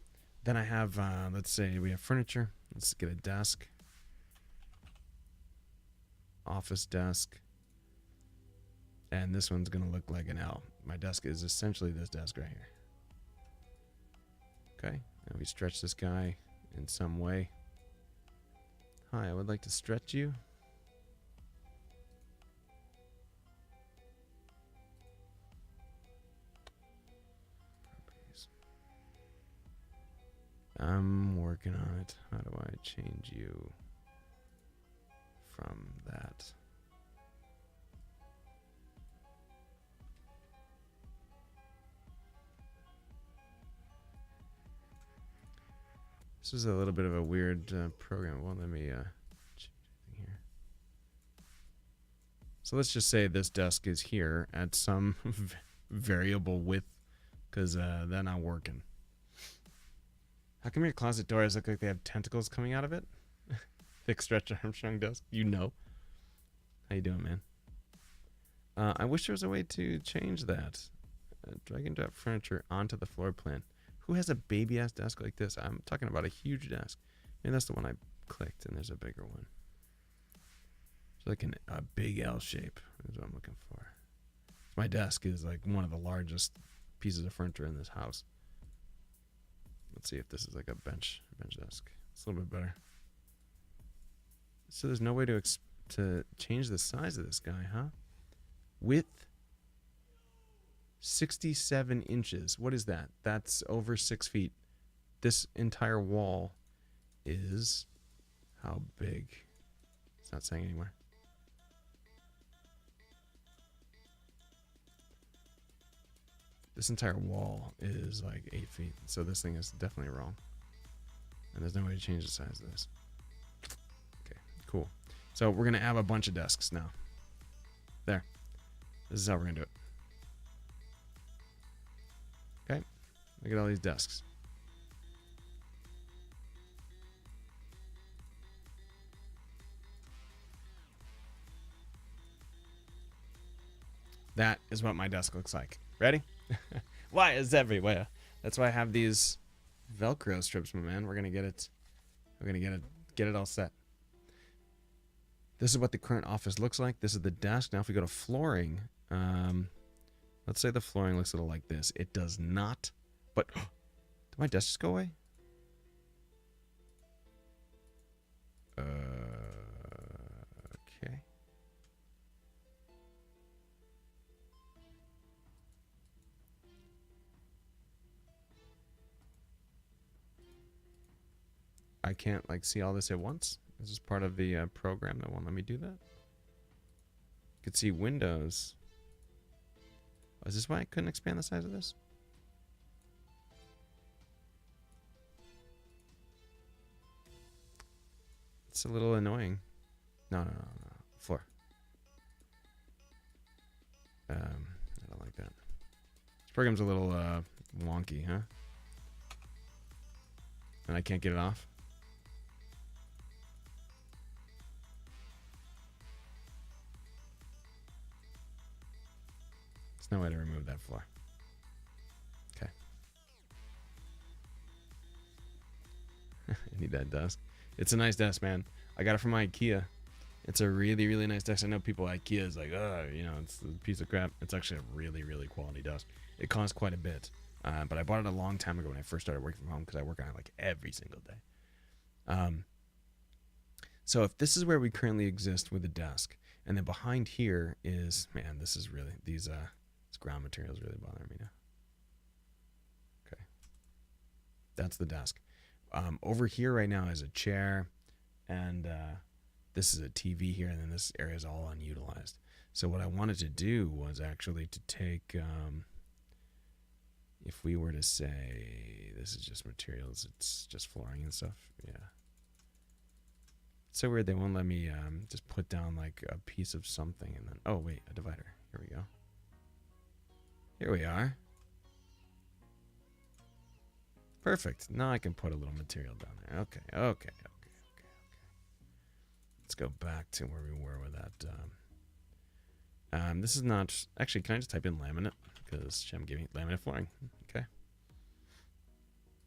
Then I have, let's say we have furniture. Let's get a desk. Office desk. And this one's going to look like an L. My desk is essentially this desk right here. Okay. Now we stretch this guy in some way. Hi, I would like to stretch you. I'm working on it. How do I change you from that? This is a little bit of a weird program. Well, let me change anything here. So let's just say this desk is here at some variable width, because they're not working. How come your closet doors look like they have tentacles coming out of it? Thick stretch Armstrong desk. You know. How you doing, man? I wish there was a way to change that. Drag and drop furniture onto the floor plan. Who has a baby-ass desk like this? I'm talking about a huge desk. And that's the one I clicked, and there's a bigger one. It's like a big L shape is what I'm looking for. My desk is like one of the largest pieces of furniture in this house. Let's see if this is like a bench desk. It's a little bit better. So there's no way to change the size of this guy, huh? Width 67 inches. What is that? That's over 6 feet. This entire wall is how big? It's not saying anywhere. This entire wall is like 8 feet. So this thing is definitely wrong. And there's no way to change the size of this. Okay, cool. So we're going to have a bunch of desks now. There. This is how we're going to do it. Okay. Look at all these desks. That is what my desk looks like. Ready? Wires everywhere. That's why I have these Velcro strips, my man. We're gonna get it. We're gonna get it all set. This is what the current office looks like. This is the desk. Now, if we go to flooring, let's say the flooring looks a little like this. It does not. But did my desk just go away? Okay. I can't like see all this at once. This is part of the program that won't let me do that. You could see windows. Oh, is this why I couldn't expand the size of this? It's a little annoying. No. Floor. I don't like that. This program's a little wonky, huh? And I can't get it off. No way to remove that floor. Okay. I need that desk. It's a nice desk, man. I got it from IKEA. It's a really, really nice desk. I know people at IKEA is like, oh, you know, it's a piece of crap. It's actually a really, really quality desk. It costs quite a bit. But I bought it a long time ago when I first started working from home because I work on it like every single day. So if this is where we currently exist with the desk, and then behind here is, man, this is really, this ground material is really bothering me now. Okay. That's the desk. Over here right now is a chair, and this is a TV here, and then this area is all unutilized. So what I wanted to do was actually to take, if we were to say, this is just materials, it's just flooring and stuff, yeah. It's so weird they won't let me just put down like a piece of something and then, oh wait, a divider. Here we go. Here we are. Perfect. Now I can put a little material down there. Okay. Let's go back to where we were with that. This is not... Actually, can I just type in laminate? Because I'm giving laminate flooring. Okay.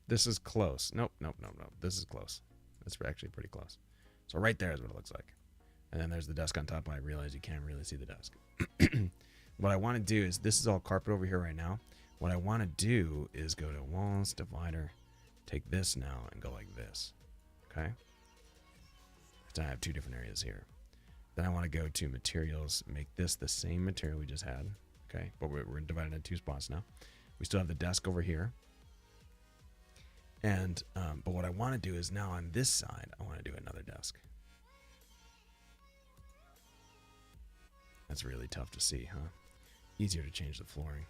This is close. Nope. This is close. It's actually pretty close. So right there is what it looks like. And then there's the desk on top. I realize you can't really see the desk. What I want to do is, this is all carpet over here right now. What I want to do is go to walls, divider, take this now and go like this. Okay? So I have two different areas here. Then I want to go to materials, make this the same material we just had. Okay? But we're divided into two spots now. We still have the desk over here. And, but what I want to do is now on this side, I want to do another desk. That's really tough to see, huh? Easier to change the flooring.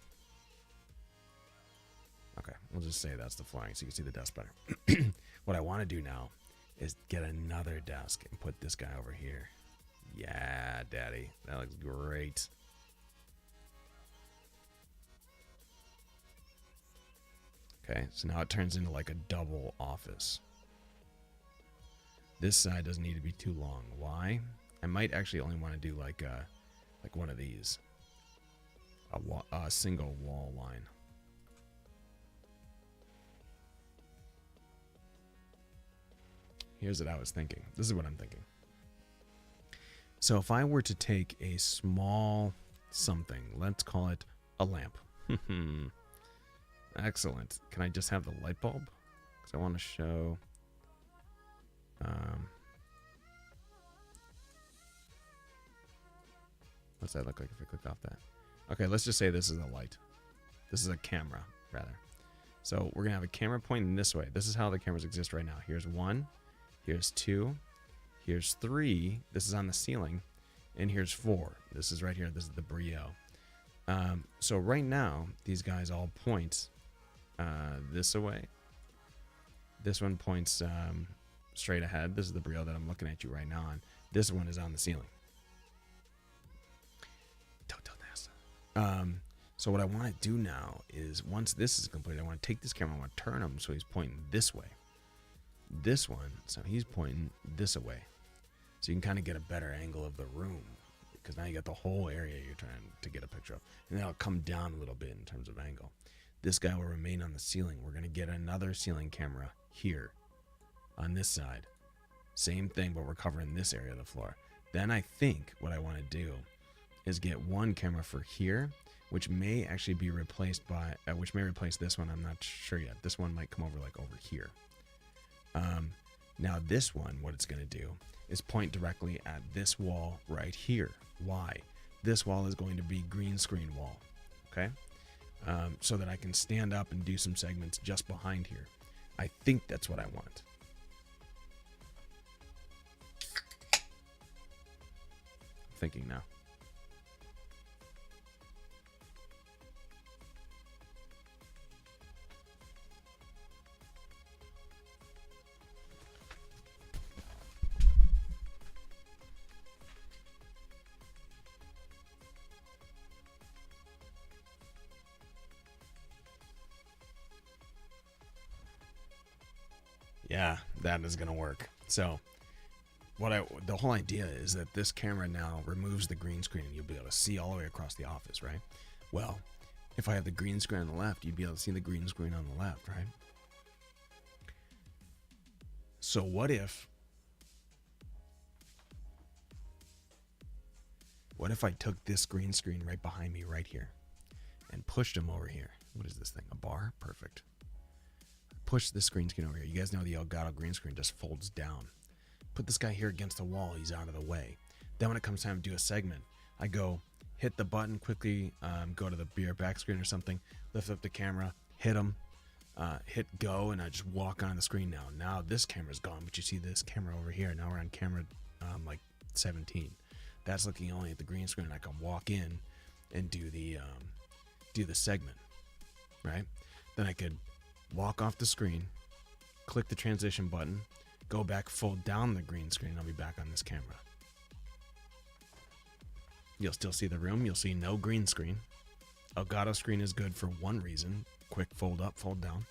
Okay, we'll just say that's the flooring so you can see the desk better. What I want to do now is get another desk and put this guy over here. Yeah, daddy. That looks great. Okay, so now it turns into like a double office. This side doesn't need to be too long. Why? I might actually only want to do like one of these. A single wall line. Here's what I was thinking. This is what I'm thinking. So if I were to take a small something, let's call it a lamp. Excellent. Can I just have the light bulb? Because I want to show... what's that look like if I click off that? Okay, let's just say this is a light. This is a camera, rather. So we're going to have a camera pointing this way. This is how the cameras exist right now. Here's 1. Here's 2. Here's 3. This is on the ceiling. And here's 4. This is right here. This is the Brio. So right now, these guys all point this away. This one points straight ahead. This is the Brio that I'm looking at you right now on. This one is on the ceiling. Don't tell NASA. So what I want to do now is, once this is complete, I want to take this camera, I want to turn him so he's pointing this way. This one, so he's pointing this way. So you can kind of get a better angle of the room, because now you got the whole area you're trying to get a picture of. And then I'll come down a little bit in terms of angle. This guy will remain on the ceiling. We're going to get another ceiling camera here on this side. Same thing, but we're covering this area of the floor. Then I think what I want to do is get one camera for here, which may actually be replaced by, which may replace this one. I'm not sure yet. This one might come over like over here. Now this one, what it's going to do is point directly at this wall right here. Why? This wall is going to be green screen wall. Okay. So that I can stand up and do some segments just behind here. I think that's what I want. I'm thinking now. Yeah, that is going to work. So the whole idea is that this camera now removes the green screen and you'll be able to see all the way across the office, right? Well, if I have the green screen on the left, you'd be able to see the green screen on the left, right? So what if I took this green screen right behind me right here and pushed him over here? What is this thing? A bar? Perfect. Push this green screen over here. You guys know the Elgato green screen just folds down. Put this guy here against the wall. He's out of the way. Then when it comes time to do a segment, I go hit the button quickly, go to the beer back screen or something, lift up the camera, hit him, hit go, and I just walk on the screen now. Now this camera's gone, but you see this camera over here. Now we're on camera like 17. That's looking only at the green screen. I can walk in and do the segment, right? Then I could walk off the screen, click the transition button, go back, fold down the green screen, I'll be back on this camera. You'll still see the room. You'll see no green screen. Elgato screen is good for one reason. Quick fold up, fold down.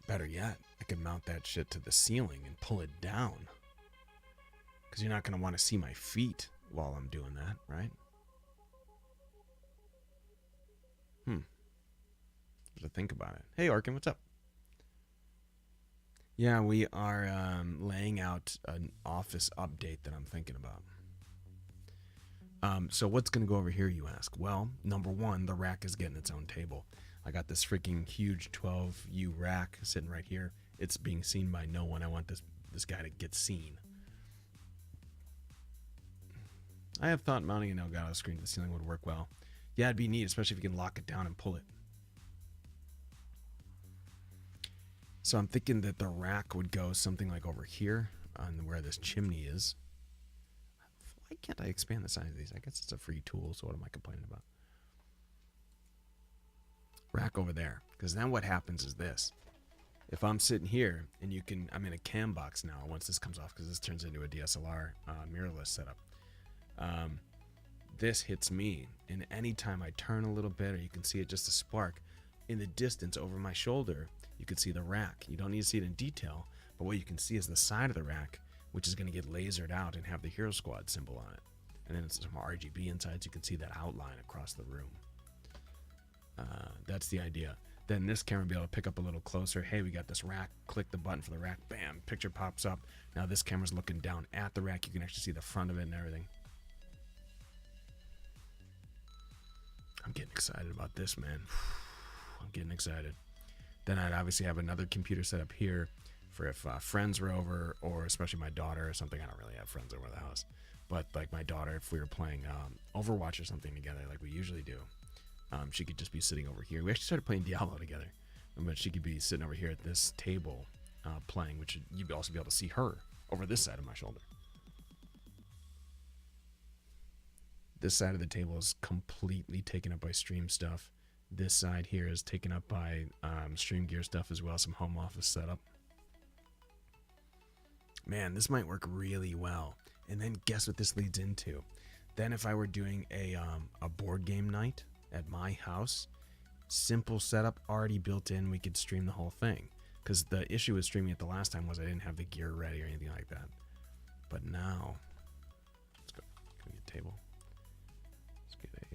Better yet, I can mount that shit to the ceiling and pull it down. Because you're not going to want to see my feet while I'm doing that, right? To think about it. Hey, Arkin, what's up? Yeah, we are laying out an office update that I'm thinking about. So what's going to go over here, you ask? Well, number one, the rack is getting its own table. I got this freaking huge 12U rack sitting right here. It's being seen by no one. I want this guy to get seen. I have thought mounting an Elgato screen to the ceiling would work well. Yeah, it'd be neat, especially if you can lock it down and pull it. So I'm thinking that the rack would go something like over here on where this chimney is. Why can't I expand the size of these? I guess it's a free tool, so what am I complaining about? Rack over there. Because then what happens is this. If I'm sitting here, and I'm in a cam box now once this comes off, because this turns into a DSLR mirrorless setup. This hits me, and anytime I turn a little bit, or you can see it just a spark, in the distance over my shoulder, you can see the rack. You don't need to see it in detail, but what you can see is the side of the rack, which is going to get lasered out and have the Hero Squad symbol on it. And then it's some RGB inside, so you can see that outline across the room. That's the idea. then this camera will be able to pick up a little closer. Hey, we got this rack. Click the button for the rack. Bam, picture pops up. Now this camera's looking down at the rack. You can actually see the front of it and everything. I'm getting excited about this, man. I'm getting excited. Then I'd obviously have another computer set up here for if friends were over, or especially my daughter or something. I don't really have friends over the house, but like my daughter, if we were playing Overwatch or something together like we usually do, she could just be sitting over here. We actually started playing Diablo together, but she could be sitting over here at this table playing, which you'd also be able to see her over this side of my shoulder. This side of the table is completely taken up by stream stuff. This side here is taken up by stream gear stuff as well, some home office setup. Man, this might work really well. And then guess what this leads into? Then if I were doing a board game night at my house, simple setup, already built in, we could stream the whole thing. Because the issue with streaming it the last time was I didn't have the gear ready or anything like that. But now, let's go. Can we get a table? Let's get a,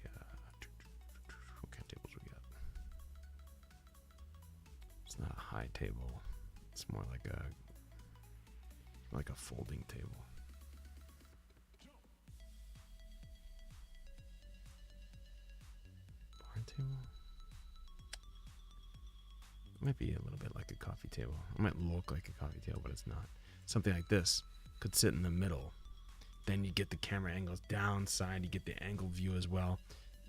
what kind of tables we got? It's not a high table. It's more like a folding table. Bar table? It might be a little bit like a coffee table. It might look like a coffee table, but it's not. Something like this could sit in the middle. Then you get the camera angles downside. You get the angle view as well.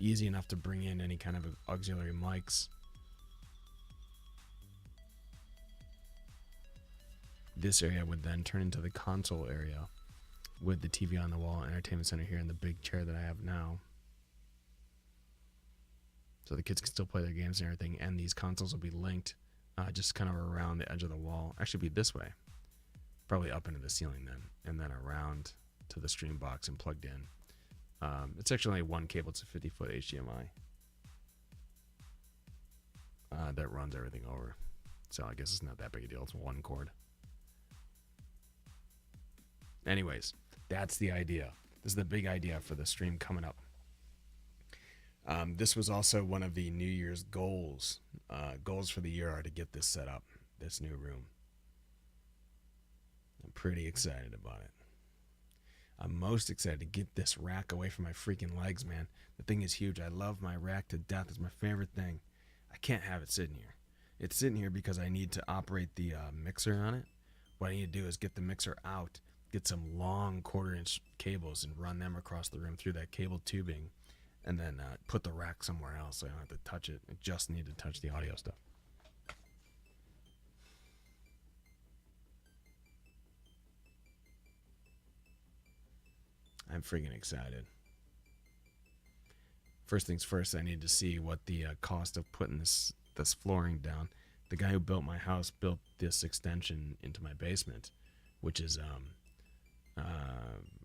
Easy enough to bring in any kind of auxiliary mics. This area would then turn into the console area with the TV on the wall, entertainment center here, and the big chair that I have now. So the kids can still play their games and everything, and these consoles will be linked just kind of around the edge of the wall. Actually, be this way. Probably up into the ceiling then, and then around to the stream box and plugged in. It's actually only one cable. It's a 50-foot HDMI that runs everything over. So I guess it's not that big a deal. It's one cord. Anyways, that's the idea. This is the big idea for the stream coming up. This was also one of the New Year's goals. Goals for the year are to get this set up, this new room. I'm pretty excited about it. I'm most excited to get this rack away from my freaking legs, man. The thing is huge. I love my rack to death. It's my favorite thing. I can't have it sitting here. It's sitting here because I need to operate the mixer on it. What I need to do is get the mixer out, get some long 1/4-inch cables and run them across the room through that cable tubing, and then put the rack somewhere else so I don't have to touch it. I just need to touch the audio stuff. I'm freaking excited. First things first, I need to see what the cost of putting this flooring down. The guy who built my house built this extension into my basement, which is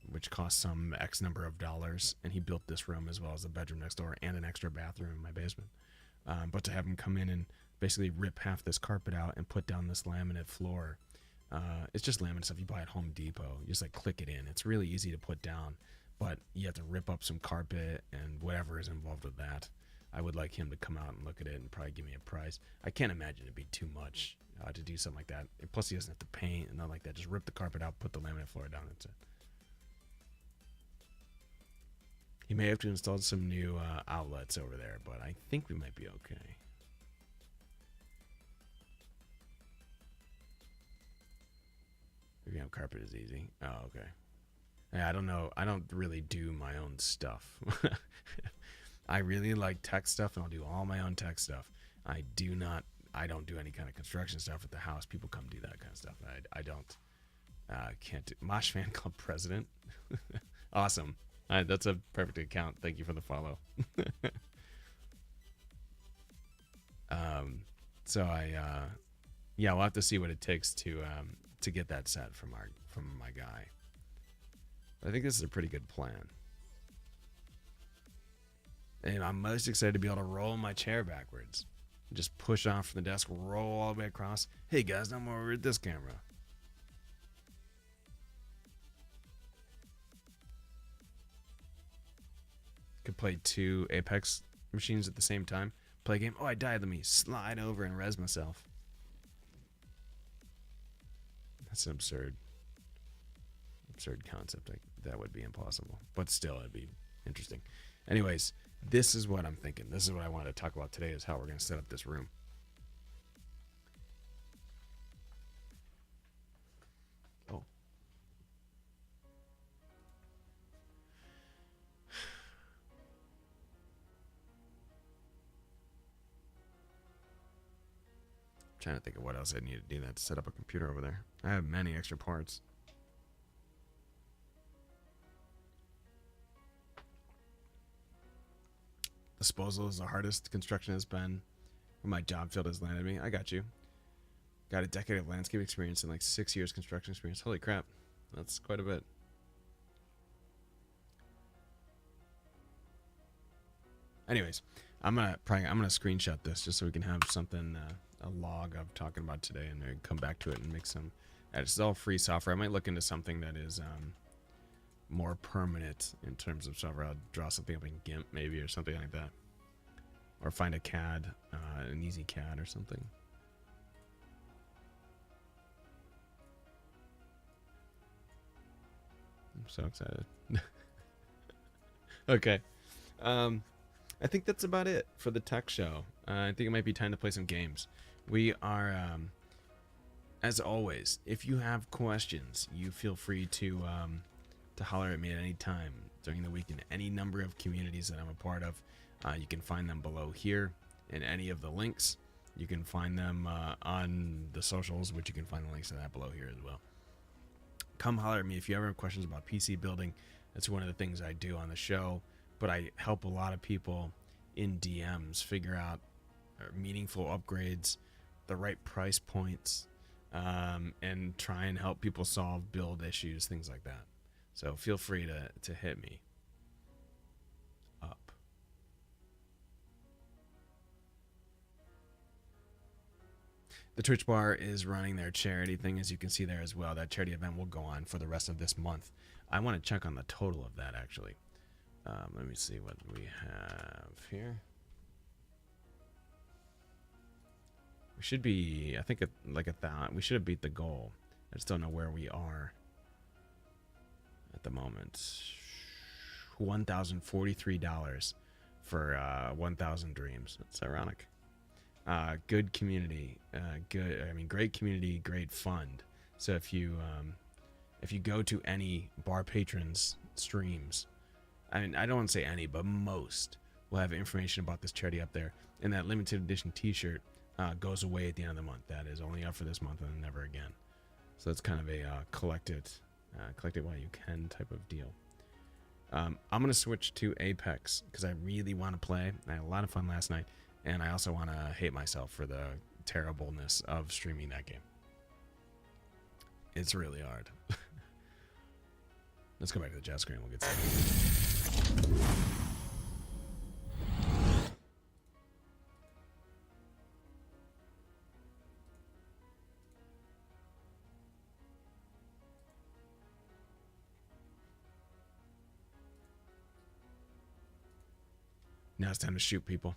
which cost some X number of dollars, and he built this room as well as the bedroom next door and an extra bathroom in my basement. But to have him come in and basically rip half this carpet out and put down this laminate floor, it's just laminate stuff you buy at Home Depot. You just like click it in. It's really easy to put down, but you have to rip up some carpet and whatever is involved with that. I would like him to come out and look at it and probably give me a price. I can't imagine it'd be too much to do something like that. And plus, he doesn't have to paint and nothing like that. Just rip the carpet out, put the laminate floor down. That's it. He may have to install some new outlets over there, but I think we might be okay. Revamp carpet is easy. Oh, okay. Yeah, I don't know. I don't really do my own stuff. I really like tech stuff, and I'll do all my own tech stuff. I don't do any kind of construction stuff at the house. People come do that kind of stuff. I don't. Can't do. Mosh Fan Club President. Awesome. That's a perfect account. Thank you for the follow. So yeah, we'll have to see what it takes to get that set from my guy. But I think this is a pretty good plan. And I'm most excited to be able to roll my chair backwards. Just push off from the desk, roll all the way across. Hey guys, I'm over at this camera. Could play 2 Apex machines at the same time. Play a game. Oh, I died. Let me slide over and res myself. That's an absurd concept. Like, that would be impossible. But still, it'd be interesting. Anyways, this is what I'm thinking. This is what I wanted to talk about today, is how we're going to set up this room. Oh. Trying to think of what else I need to do that to set up a computer over there. I have many extra parts. Disposal is the hardest construction has been when my job field has landed me. I got you. Got a decade of landscape experience and like 6 years construction experience. Holy crap. That's quite a bit. Anyways, I'm gonna screenshot this just so we can have something, a log of talking about today, and then come back to it and make some edits. It's all free software. I might look into something that is more permanent in terms of software. I'll draw something up in GIMP maybe, or something like that, or find a CAD, an easy CAD or something. I'm so excited. Okay. I think that's about it for the tech show. I think it might be time to play some games. We are, as always, if you have questions, you feel free to holler at me at any time during the week in any number of communities that I'm a part of. You can find them below here in any of the links. You can find them on the socials, which you can find the links to that below here as well. Come holler at me if you ever have questions about PC building. That's one of the things I do on the show, but I help a lot of people in DMs figure out meaningful upgrades, the right price points, and try and help people solve build issues, things like that. So feel free to hit me up. The Twitch bar is running their charity thing, as you can see there as well. That charity event will go on for the rest of this month. I want to check on the total of that, actually. Let me see what we have here. We should be, I think, like we should have beat the goal. I just don't know where we are at the moment. $1,043 for 1,000 dreams. That's ironic. Good community, great community, great fund. So if you go to any bar patrons streams, I mean, I don't want to say any, but most will have information about this charity up there. And that limited edition t-shirt goes away at the end of the month. That is only up for this month and never again. So it's kind of a collect it while you can type of deal. I'm going to switch to Apex because I really want to play. I had a lot of fun last night. And I also want to hate myself for the terribleness of streaming that game. It's really hard. Let's go back to the chat screen. We'll get started. Now it's time to shoot people.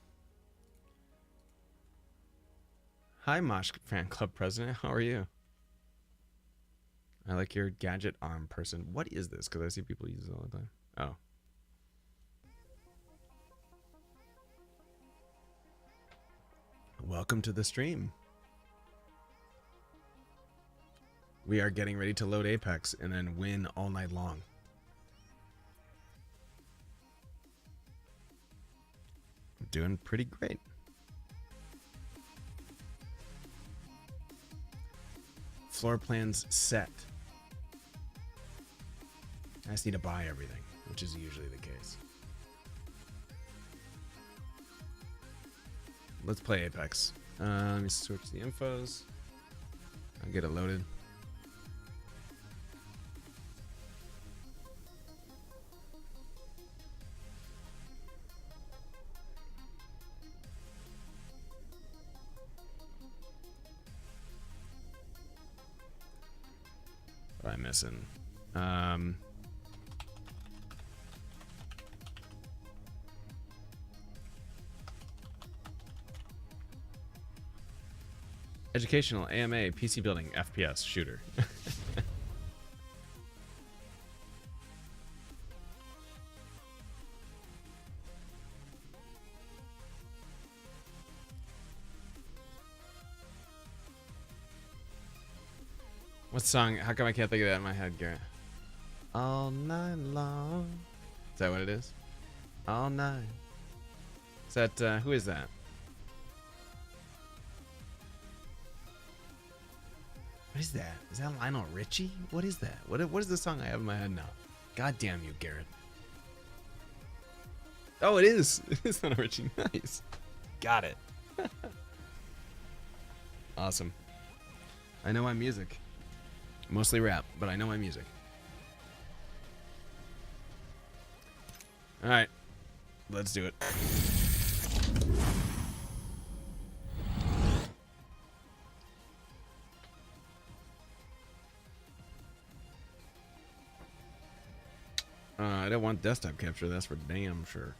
Hi, Mosh Fan Club President. How are you? I like your gadget arm person. What is this? Because I see people use it all the time. Oh. Welcome to the stream. We are getting ready to load Apex and then win all night long. I'm doing pretty great. Floor plans set. I just need to buy everything, which is usually the case. Let's play Apex. Let me switch the infos. I'll get it loaded. What am I missing? Educational, AMA, PC building, FPS, shooter. What song? How come I can't think of that in my head, Garrett? All night long. Is that what it is? All night. Is that, who is that? What is that? Is that Lionel Richie? What is that? What is the song I have in my head now? God damn you, Garrett. Oh, it is. It is Lionel Richie. Nice. Got it. Awesome. I know my music. Mostly rap, but I know my music. Alright. Let's do it. I don't want desktop capture, that's for damn sure.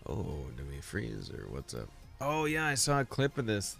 Oh, did we freeze or what's up? Oh yeah, I saw a clip of this